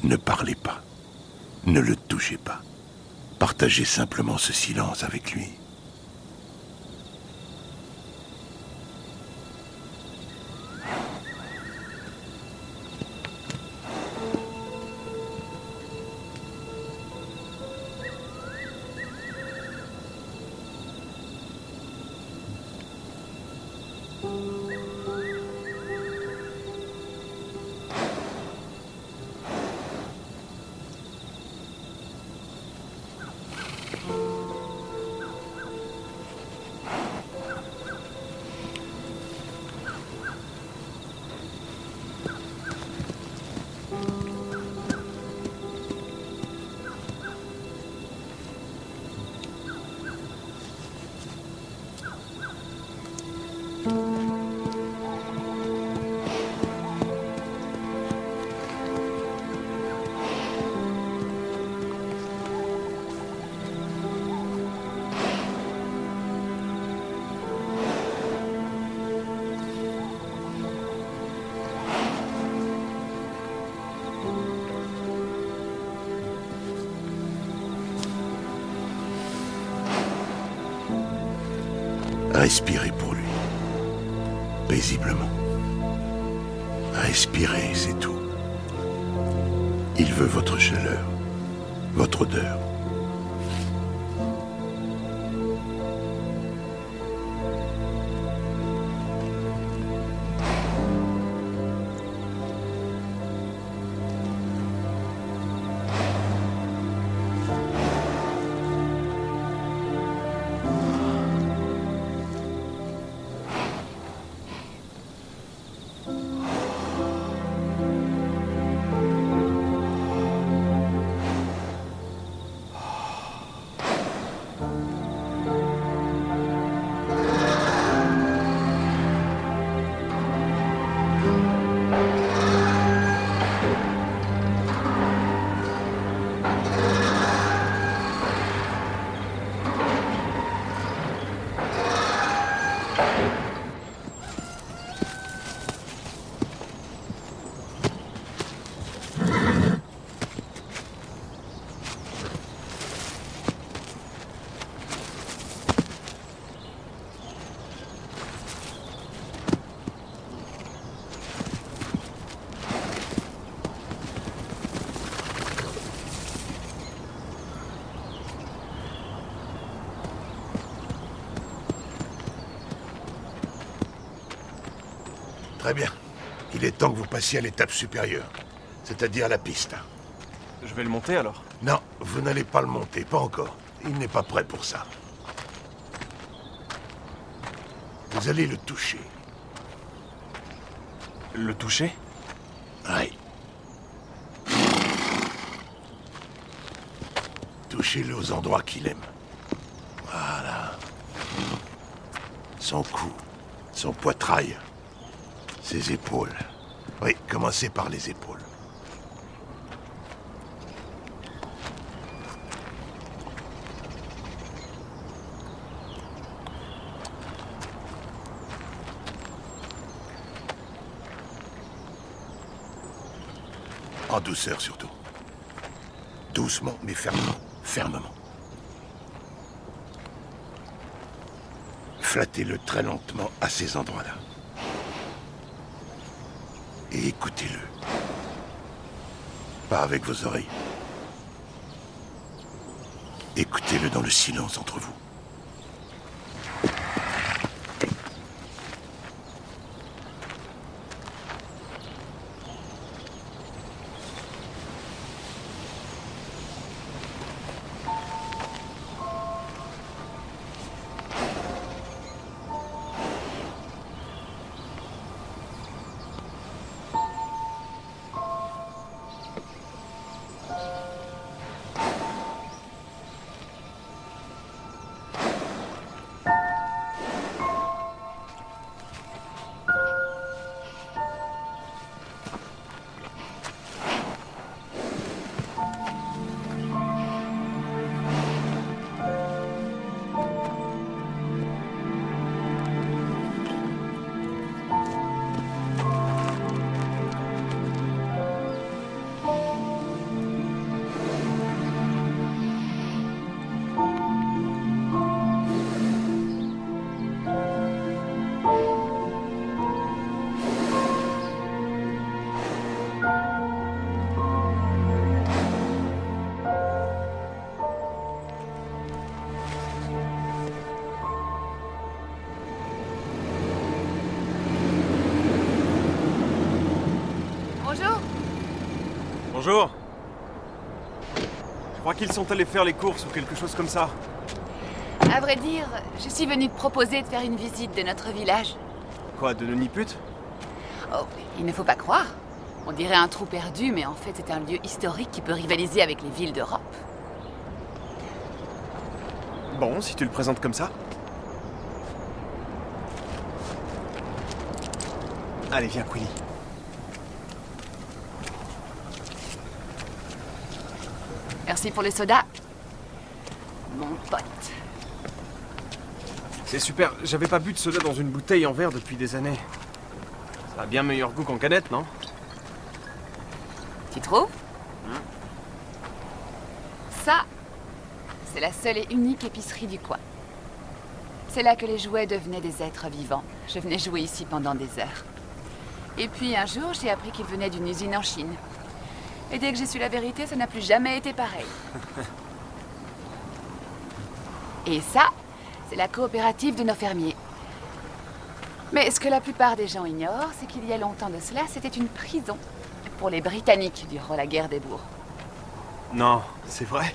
ne parlez pas, ne le touchez pas. Partagez simplement ce silence avec lui. Respirez pour lui. Paisiblement. Respirez, c'est tout. Il veut votre chaleur, votre odeur. Très bien. Il est temps que vous passiez à l'étape supérieure, c'est-à-dire la piste. Je vais le monter alors? Non, vous n'allez pas le monter, pas encore. Il n'est pas prêt pour ça. Vous allez le toucher. Le toucher? Oui. Touchez-le aux endroits qu'il aime. Voilà. Son cou, son poitrail. Ses épaules. Oui, commencez par les épaules. En douceur surtout. Doucement, mais fermement. Fermement. Flattez-le très lentement à ces endroits-là. Et écoutez-le. Pas avec vos oreilles. Écoutez-le dans le silence entre vous. Bonjour. Je crois qu'ils sont allés faire les courses ou quelque chose comme ça. À vrai dire, je suis venue te proposer de faire une visite de notre village. Quoi, de Noniput? Oh, il ne faut pas croire. On dirait un trou perdu, mais en fait c'est un lieu historique qui peut rivaliser avec les villes d'Europe. Bon, si tu le présentes comme ça. Allez, viens, Quilly. Merci pour les sodas. Mon pote. C'est super, j'avais pas bu de soda dans une bouteille en verre depuis des années. Ça a bien meilleur goût qu'en canette, non? Tu trouves? Ça, c'est la seule et unique épicerie du coin. C'est là que les jouets devenaient des êtres vivants. Je venais jouer ici pendant des heures. Et puis un jour, j'ai appris qu'ils venaient d'une usine en Chine. Et dès que j'ai su la vérité, ça n'a plus jamais été pareil. Et ça, c'est la coopérative de nos fermiers. Mais ce que la plupart des gens ignorent, c'est qu'il y a longtemps de cela, c'était une prison pour les Britanniques durant la guerre des bourgs. Non, c'est vrai?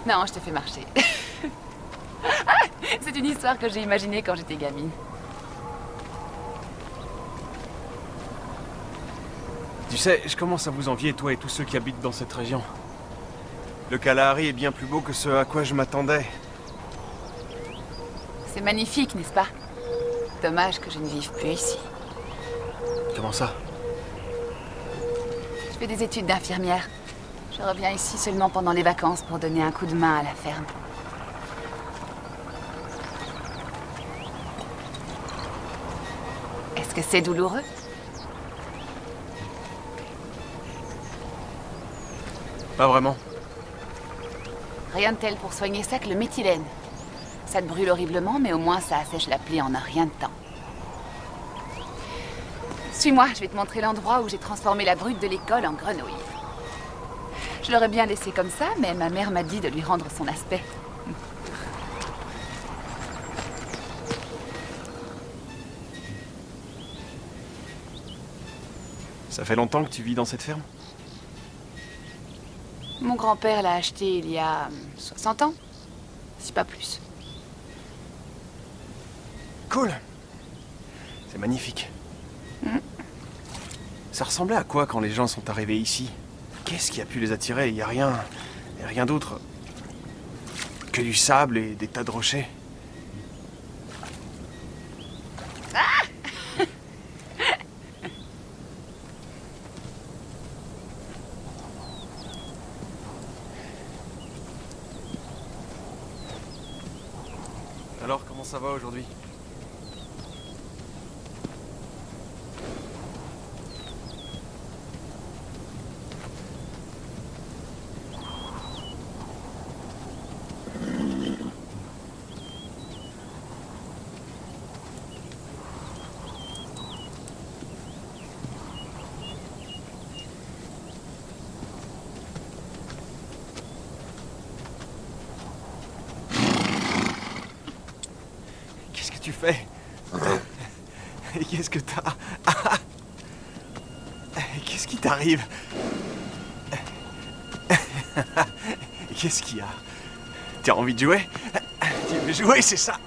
Non, je te fais marcher. C'est une histoire que j'ai imaginée quand j'étais gamine. Tu sais, je commence à vous envier, toi et tous ceux qui habitent dans cette région. Le Kalahari est bien plus beau que ce à quoi je m'attendais. C'est magnifique, n'est-ce pas? Dommage que je ne vive plus ici. Comment ça? Je fais des études d'infirmière. Je reviens ici seulement pendant les vacances pour donner un coup de main à la ferme. Est-ce que c'est douloureux? Pas vraiment. Rien de tel pour soigner ça que le méthylène. Ça te brûle horriblement, mais au moins ça assèche la plaie en un rien de temps. Suis-moi, je vais te montrer l'endroit où j'ai transformé la brute de l'école en grenouille. Je l'aurais bien laissé comme ça, mais ma mère m'a dit de lui rendre son aspect. Ça fait longtemps que tu vis dans cette ferme? Mon grand-père l'a acheté il y a 60 ans, si pas plus. Cool. C'est magnifique. Ça ressemblait à quoi quand les gens sont arrivés ici? Qu'est-ce qui a pu les attirer? Il n'y a rien d'autre que du sable et des tas de rochers. Alors, comment ça va aujourd'hui? Qu'est-ce que tu fais? Qu'est-ce que t'as? Qu'est-ce qui t'arrive? Qu'est-ce qu'il y a? T'as envie de jouer? Tu veux jouer, c'est ça?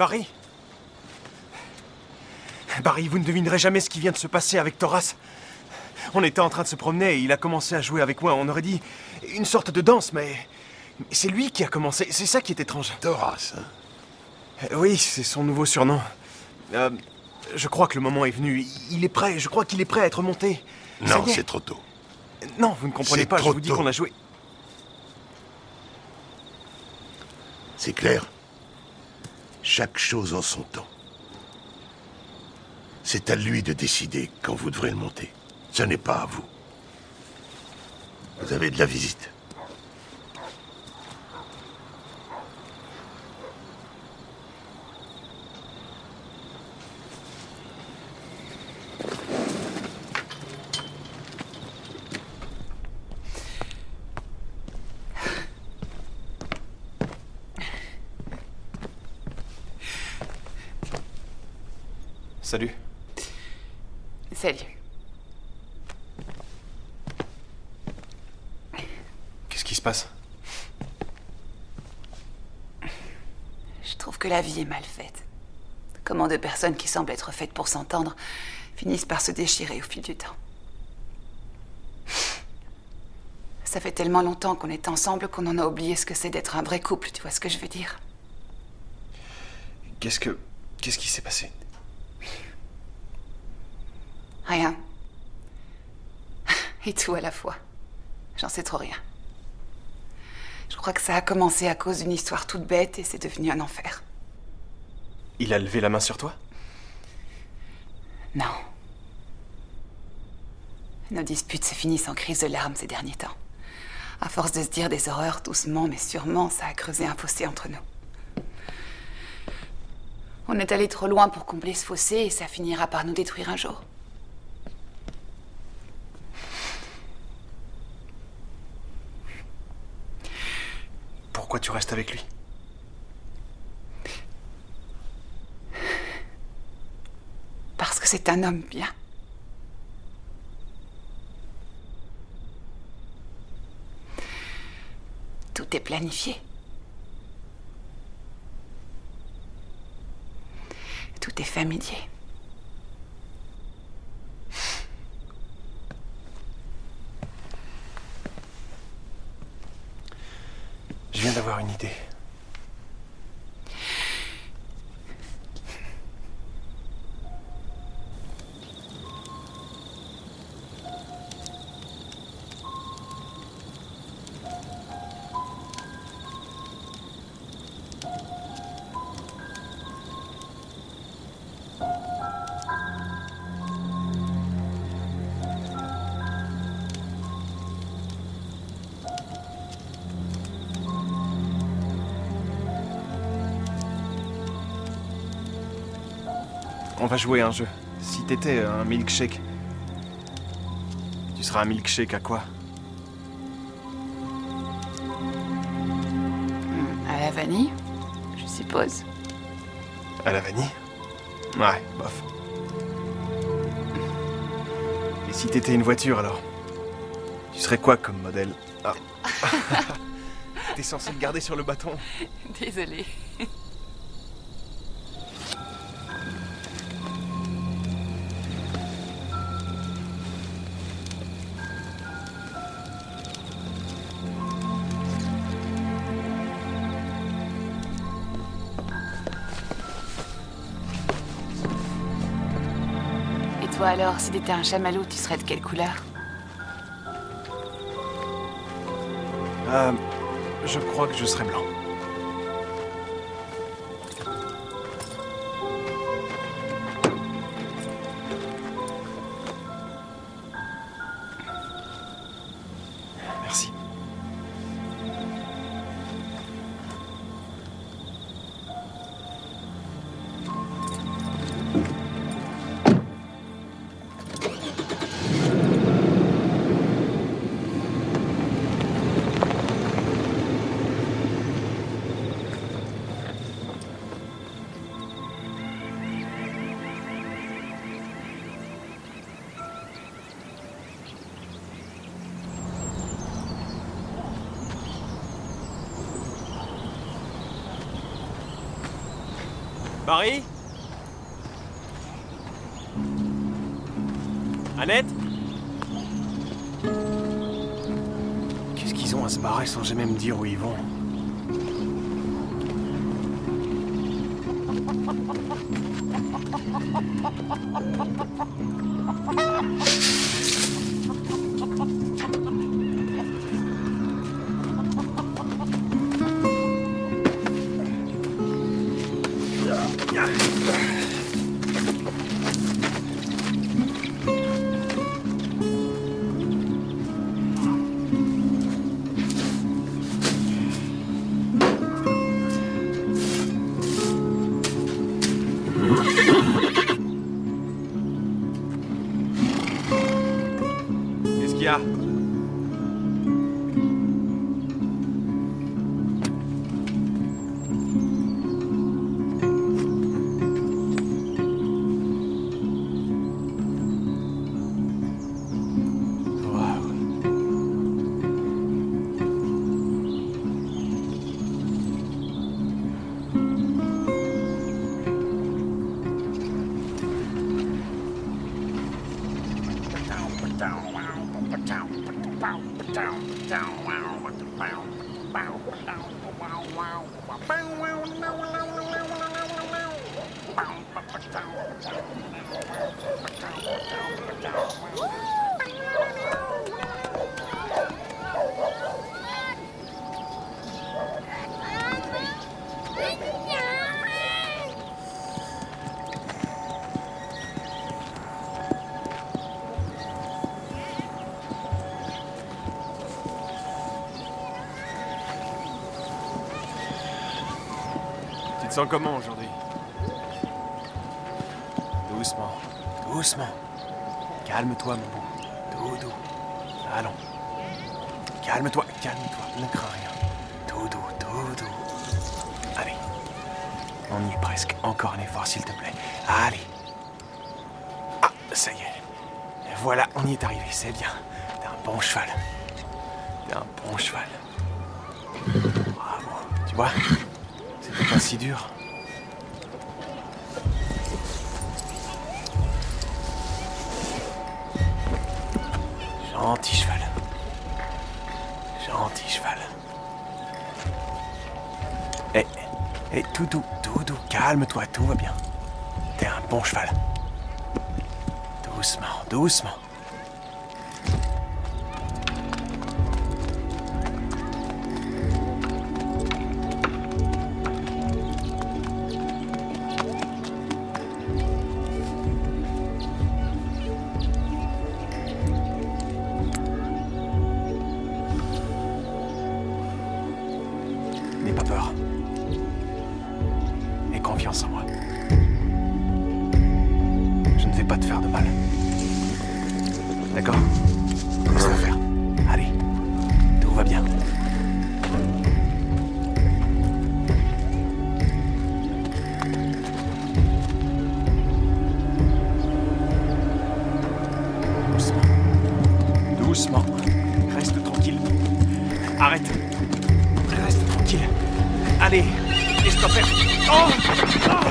Barry? Barry, vous ne devinerez jamais ce qui vient de se passer avec Thoras. On était en train de se promener et il a commencé à jouer avec moi. On aurait dit une sorte de danse, mais c'est lui qui a commencé. C'est ça qui est étrange. Thoras, hein? Oui, c'est son nouveau surnom. Je crois que le moment est venu. Il est prêt. Je crois qu'il est prêt à être monté. Non, c'est trop tôt. Non, vous ne comprenez pas. Je vous dis qu'on a joué. C'est clair. Chaque chose en son temps. C'est à lui de décider quand vous devrez le monter. Ce n'est pas à vous. Vous avez de la visite. Salut. Salut. Qu'est-ce qui se passe? Je trouve que la vie est mal faite. Comment deux personnes qui semblent être faites pour s'entendre finissent par se déchirer au fil du temps. Ça fait tellement longtemps qu'on est ensemble qu'on en a oublié ce que c'est d'être un vrai couple, tu vois ce que je veux dire? Qu'est-ce qui s'est passé? Rien. Et tout à la fois. J'en sais trop rien. Je crois que ça a commencé à cause d'une histoire toute bête et c'est devenu un enfer. Il a levé la main sur toi? Non. Nos disputes se finissent en crise de larmes ces derniers temps. À force de se dire des horreurs doucement mais sûrement, ça a creusé un fossé entre nous. On est allé trop loin pour combler ce fossé et ça finira par nous détruire un jour. Pourquoi tu restes avec lui? Parce que c'est un homme bien. Tout est planifié. Tout est familier. Je viens d'avoir une idée. On va jouer à un jeu. Si t'étais un milkshake, tu seras un milkshake à quoi? À la vanille, je suppose. À la vanille? Ouais, bof. Et si t'étais une voiture alors? Tu serais quoi comme modèle? Ah. T'es censé le garder sur le bâton. Désolée. Toi alors, si t'étais un chamallow, tu serais de quelle couleur? Je crois que je serais blanc. Merci. Barry? Annette? Qu'est-ce qu'ils ont à se barrer sans jamais me dire où ils vont? Qu'est-ce qu'il y a? Tu te sens comment aujourd'hui? Doucement, doucement. Calme-toi, mon beau. Doudou. Allons. Calme-toi, calme-toi. Ne crains rien. Doudou, doudou. Allez. On y est presque. Encore un effort, s'il te plaît. Allez. Ah, ça y est. Voilà, on y est arrivé. C'est bien. T'es un bon cheval. T'es un bon cheval. Bravo. Tu vois? C'était pas si dur. Gentil cheval. Gentil cheval. Eh, Doudou, Doudou, calme-toi, tout va bien. T'es un bon cheval. Doucement, doucement. N'aie pas peur. Aie confiance en moi. Je ne vais pas te faire de mal. D'accord? Laisse-moi faire. Allez, tout va bien. Doucement. Doucement. Reste tranquille. Arrête. Reste tranquille. Allez, laisse-toi faire. Oh! Oh!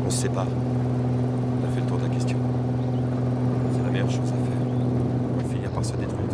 On se sépare. On a fait le tour de la question. C'est la meilleure chose à faire. On va finir par se détruire.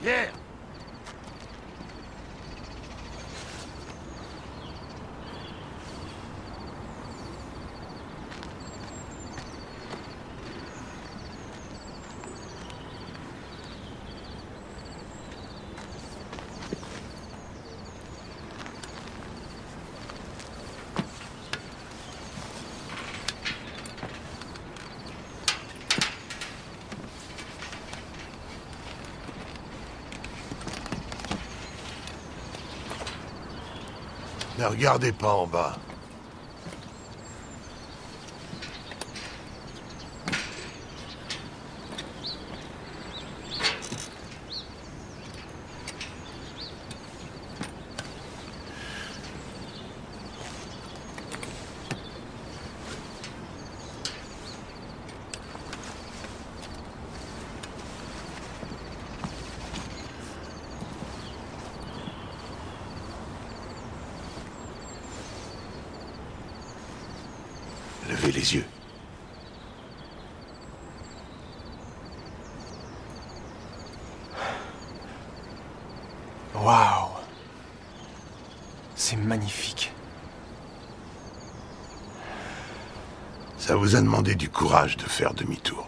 Pierre! Ne regardez pas en bas. Levez les yeux. Waouh! C'est magnifique. Ça vous a demandé du courage de faire demi-tour.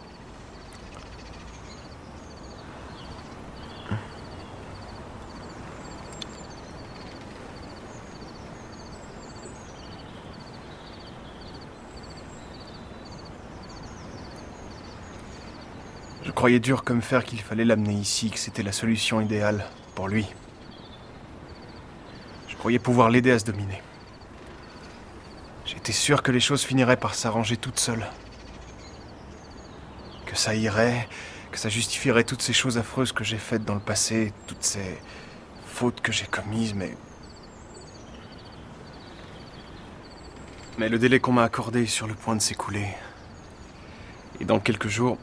Je croyais dur comme fer qu'il fallait l'amener ici, que c'était la solution idéale pour lui. Je croyais pouvoir l'aider à se dominer. J'étais sûr que les choses finiraient par s'arranger toutes seules. Que ça irait, que ça justifierait toutes ces choses affreuses que j'ai faites dans le passé, toutes ces fautes que j'ai commises, mais le délai qu'on m'a accordé est sur le point de s'écouler. Et dans quelques jours,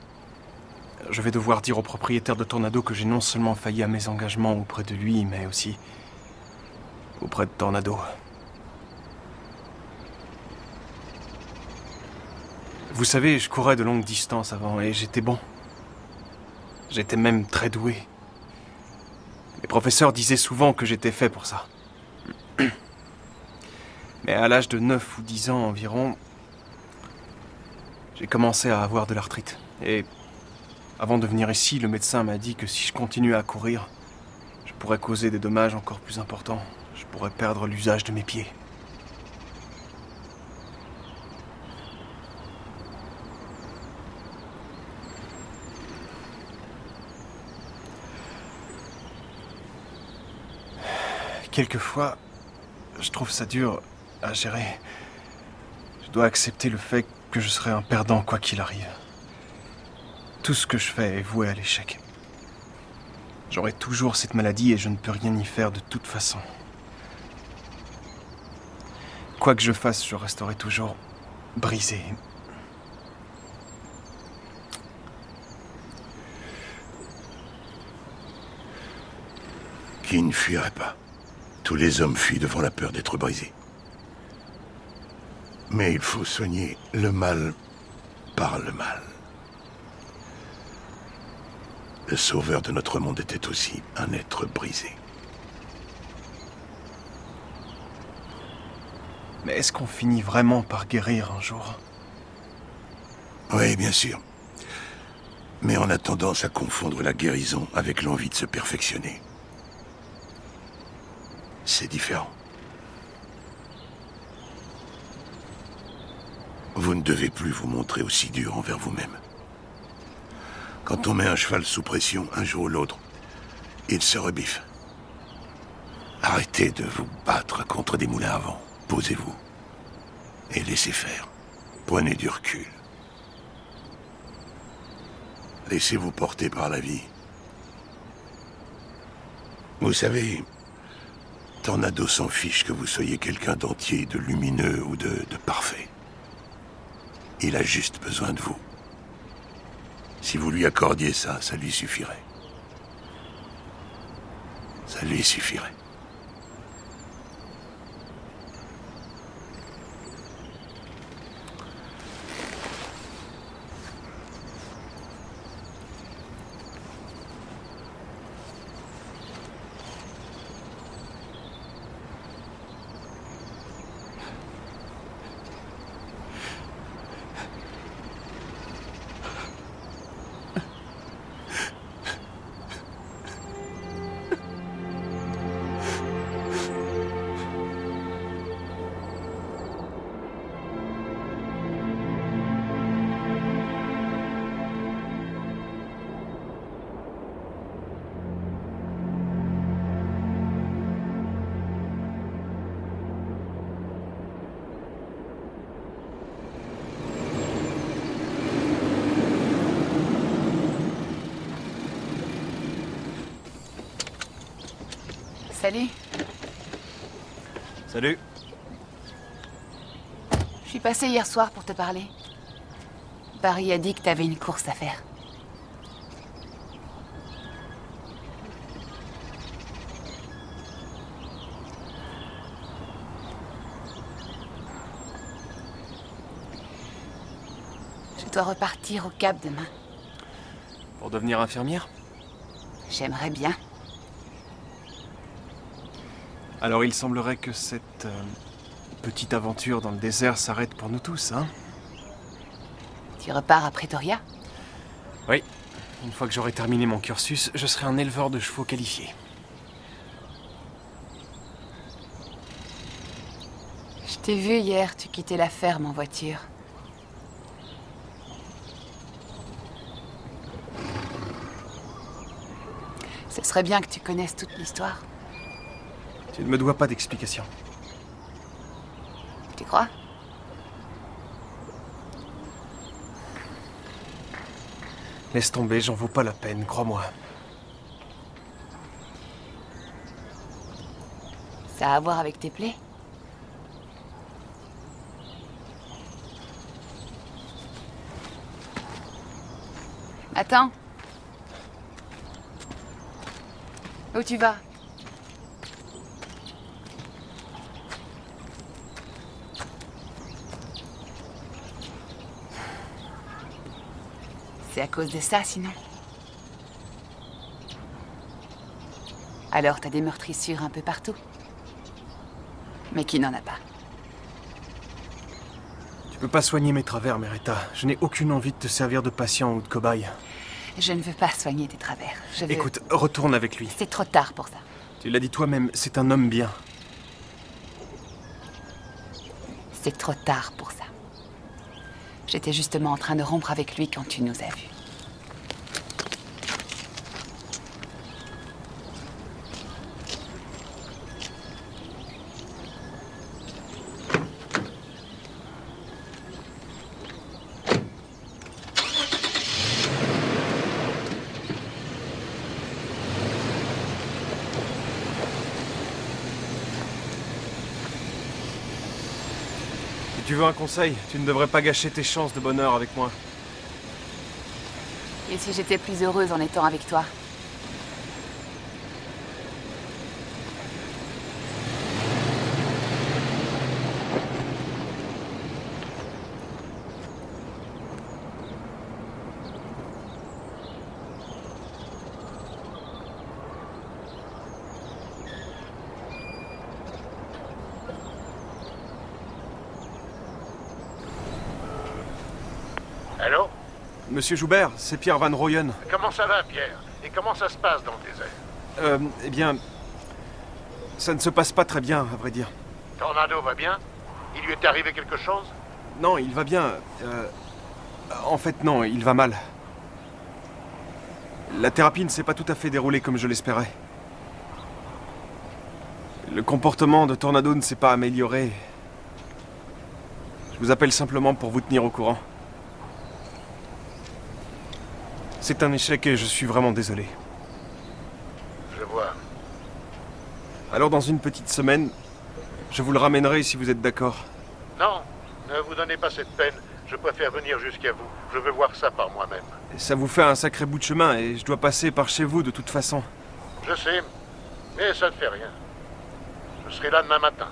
je vais devoir dire au propriétaire de Tornado que j'ai non seulement failli à mes engagements auprès de lui, mais aussi auprès de Tornado. Vous savez, je courais de longues distances avant et j'étais bon. J'étais même très doué. Les professeurs disaient souvent que j'étais fait pour ça. Mais à l'âge de 9 ou 10 ans environ, j'ai commencé à avoir de l'arthrite. Et avant de venir ici, le médecin m'a dit que si je continuais à courir, je pourrais causer des dommages encore plus importants. Je pourrais perdre l'usage de mes pieds. Quelquefois, je trouve ça dur à gérer. Je dois accepter le fait que je serai un perdant quoi qu'il arrive. Tout ce que je fais est voué à l'échec. J'aurai toujours cette maladie et je ne peux rien y faire de toute façon. Quoi que je fasse, je resterai toujours brisé. Qui ne fuirait pas? Tous les hommes fuient devant la peur d'être brisés. Mais il faut soigner le mal par le mal. Le sauveur de notre monde était aussi un être brisé. Mais est-ce qu'on finit vraiment par guérir un jour? Oui, bien sûr. Mais on a tendance à confondre la guérison avec l'envie de se perfectionner. C'est différent. Vous ne devez plus vous montrer aussi dur envers vous-même. Quand on met un cheval sous pression, un jour ou l'autre, il se rebiffe. Arrêtez de vous battre contre des moulins à vent. Posez-vous. Et laissez faire. Prenez du recul. Laissez-vous porter par la vie. Vous savez, Tornado s'en fiche que vous soyez quelqu'un d'entier, de lumineux ou de parfait. Il a juste besoin de vous. Si vous lui accordiez ça, ça lui suffirait. Ça lui suffirait. Salut. Salut. Je suis passée hier soir pour te parler. Barry a dit que t'avais une course à faire. dois repartir au Cap demain. Pour devenir infirmière? J'aimerais bien. Alors il semblerait que cette petite aventure dans le désert s'arrête pour nous tous, hein? Tu repars à Pretoria? Oui. Une fois que j'aurai terminé mon cursus, je serai un éleveur de chevaux qualifié. Je t'ai vu hier, tu quittais la ferme en voiture. Ce serait bien que tu connaisses toute l'histoire. Tu ne me dois pas d'explication. Tu crois? Laisse tomber, j'en vaux pas la peine, crois-moi. Ça a à voir avec tes plaies? Attends. Où tu vas? C'est à cause de ça, sinon. Alors t'as des meurtrissures un peu partout. Mais qui n'en a pas? Tu peux pas soigner mes travers, Meretta. Je n'ai aucune envie de te servir de patient ou de cobaye. Je ne veux pas soigner tes travers. Je veux... Écoute, retourne avec lui. C'est trop tard pour ça. Tu l'as dit toi-même, c'est un homme bien. C'est trop tard pour ça. J'étais justement en train de rompre avec lui quand tu nous as vus. Si tu veux un conseil, tu ne devrais pas gâcher tes chances de bonheur avec moi. Et si j'étais plus heureuse en étant avec toi? Allô? Monsieur Joubert, c'est Pierre Van Royen. Comment ça va, Pierre? Et comment ça se passe dans le désert? Eh bien... Ça ne se passe pas très bien, à vrai dire. Tornado va bien? Il lui est arrivé quelque chose? Non, il va bien. En fait, non, il va mal. La thérapie ne s'est pas tout à fait déroulée comme je l'espérais. Le comportement de Tornado ne s'est pas amélioré. Je vous appelle simplement pour vous tenir au courant. C'est un échec et je suis vraiment désolé. Je vois. Alors dans une petite semaine, je vous le ramènerai si vous êtes d'accord. Non, ne vous donnez pas cette peine. Je préfère venir jusqu'à vous. Je veux voir ça par moi-même. Ça vous fait un sacré bout de chemin et je dois passer par chez vous de toute façon. Je sais, mais ça ne fait rien. Je serai là demain matin.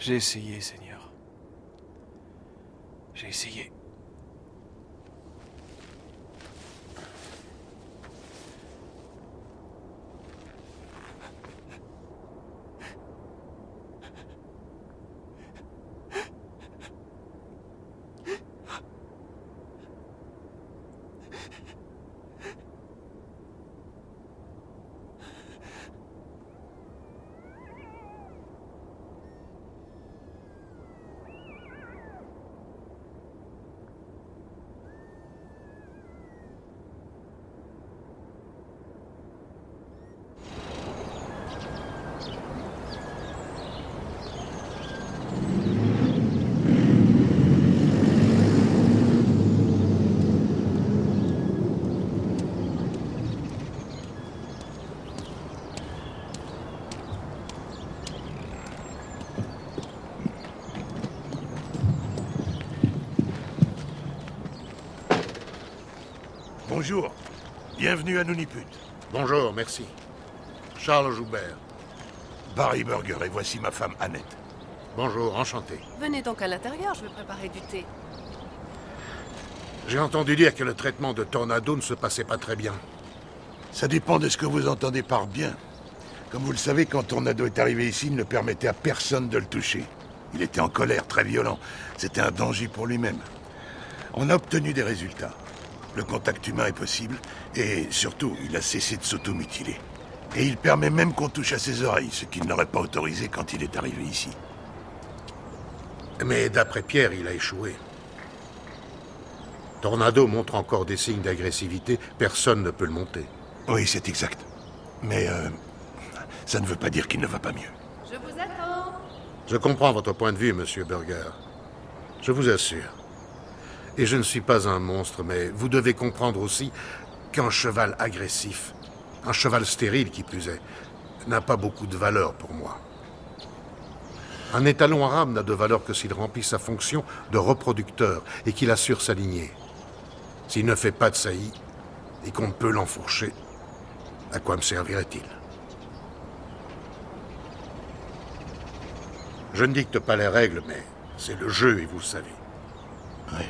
J'ai essayé, Seigneur. J'ai essayé. Bonjour. Bienvenue à Nuniput. Bonjour, merci. Charles Joubert. Barry Burger, et voici ma femme Annette. Bonjour, enchanté. Venez donc à l'intérieur, je vais préparer du thé. J'ai entendu dire que le traitement de Tornado ne se passait pas très bien. Ça dépend de ce que vous entendez par bien. Comme vous le savez, quand Tornado est arrivé ici, il ne permettait à personne de le toucher. Il était en colère, très violent. C'était un danger pour lui-même. On a obtenu des résultats. Le contact humain est possible, et surtout, il a cessé de s'automutiler. Et il permet même qu'on touche à ses oreilles, ce qu'il n'aurait pas autorisé quand il est arrivé ici. Mais d'après Pierre, il a échoué. Tornado montre encore des signes d'agressivité, personne ne peut le monter. Oui, c'est exact. Mais ça ne veut pas dire qu'il ne va pas mieux. Je vous attends. Je comprends votre point de vue, monsieur Burger. Je vous assure. Et je ne suis pas un monstre, mais vous devez comprendre aussi qu'un cheval agressif, un cheval stérile qui plus est, n'a pas beaucoup de valeur pour moi. Un étalon arabe n'a de valeur que s'il remplit sa fonction de reproducteur et qu'il assure sa lignée. S'il ne fait pas de saillie et qu'on ne peut l'enfourcher, à quoi me servirait-il? Je ne dicte pas les règles, mais c'est le jeu et vous le savez. Oui.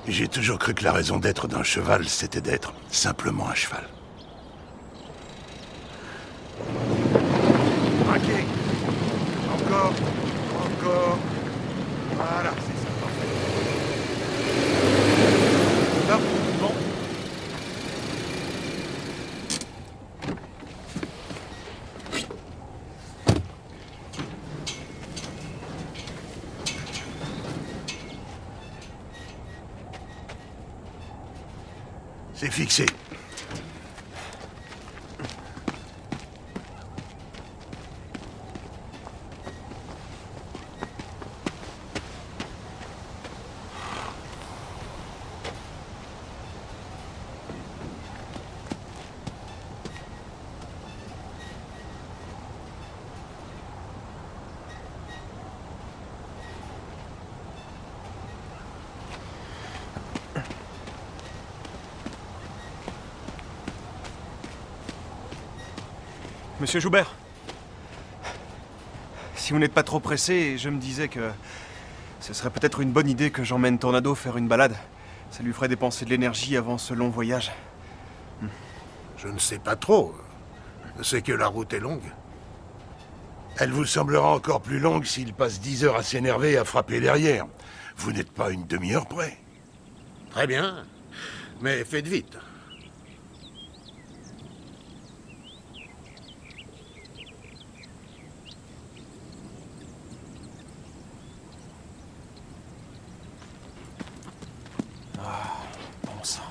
J'ai toujours cru que la raison d'être d'un cheval, c'était d'être simplement un cheval. Braqué. Encore. Voilà, c'est ça, parfait. Là, bon. C'est fixé. Monsieur Joubert, si vous n'êtes pas trop pressé, je me disais que ce serait peut-être une bonne idée que j'emmène Tornado faire une balade. Ça lui ferait dépenser de l'énergie avant ce long voyage. Je ne sais pas trop. C'est que la route est longue. Elle vous semblera encore plus longue s'il passe 10 heures à s'énerver et à frapper derrière. Vous n'êtes pas une demi-heure près. Très bien. Mais faites vite. Bon sang.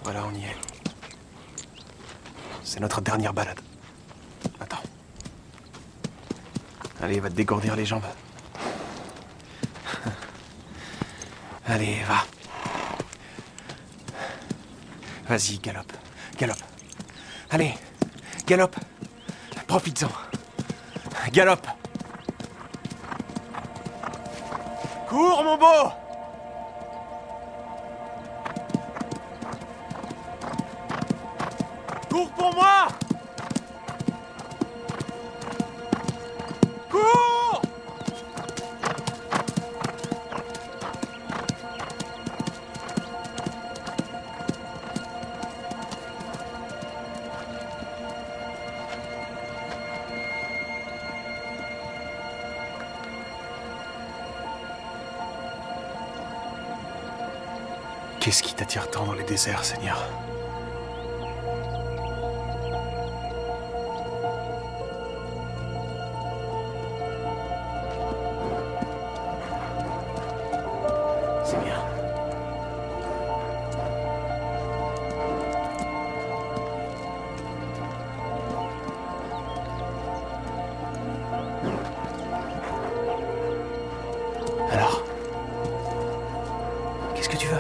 Voilà, on y est. C'est notre dernière balade. Attends. Allez, va te dégourdir les jambes. Allez, va. Vas-y, galope. Galope. Allez, galope. Profites-en. Galope. Cours, mon beau! Cours pour moi! Cours! Qu'est-ce qui t'attire tant dans les déserts, Seigneur? C'est bien. Alors, qu'est-ce que tu veux?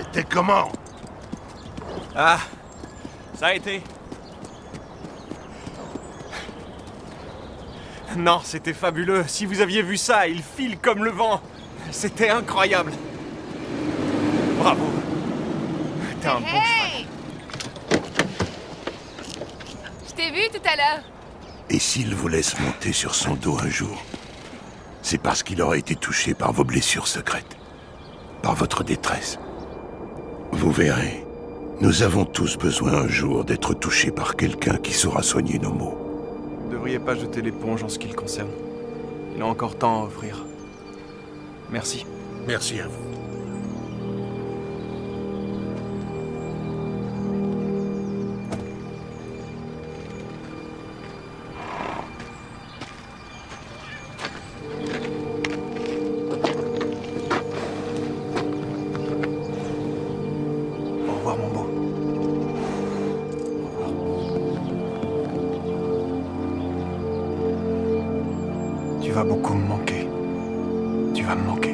C'était comment? Ah, ça a été... Non, c'était fabuleux. Si vous aviez vu ça, il file comme le vent. C'était incroyable. Bravo. T'es un bon cheval. Je t'ai vu tout à l'heure. Et s'il vous laisse monter sur son dos un jour, c'est parce qu'il aura été touché par vos blessures secrètes, par votre détresse. Vous verrez, nous avons tous besoin un jour d'être touchés par quelqu'un qui saura soigner nos maux. Vous ne devriez pas jeter l'éponge en ce qui le concerne. Il a encore tant à offrir. Merci. Merci à vous. Au revoir, mon beau. Au revoir. Tu vas beaucoup me manquer. Tu vas me manquer.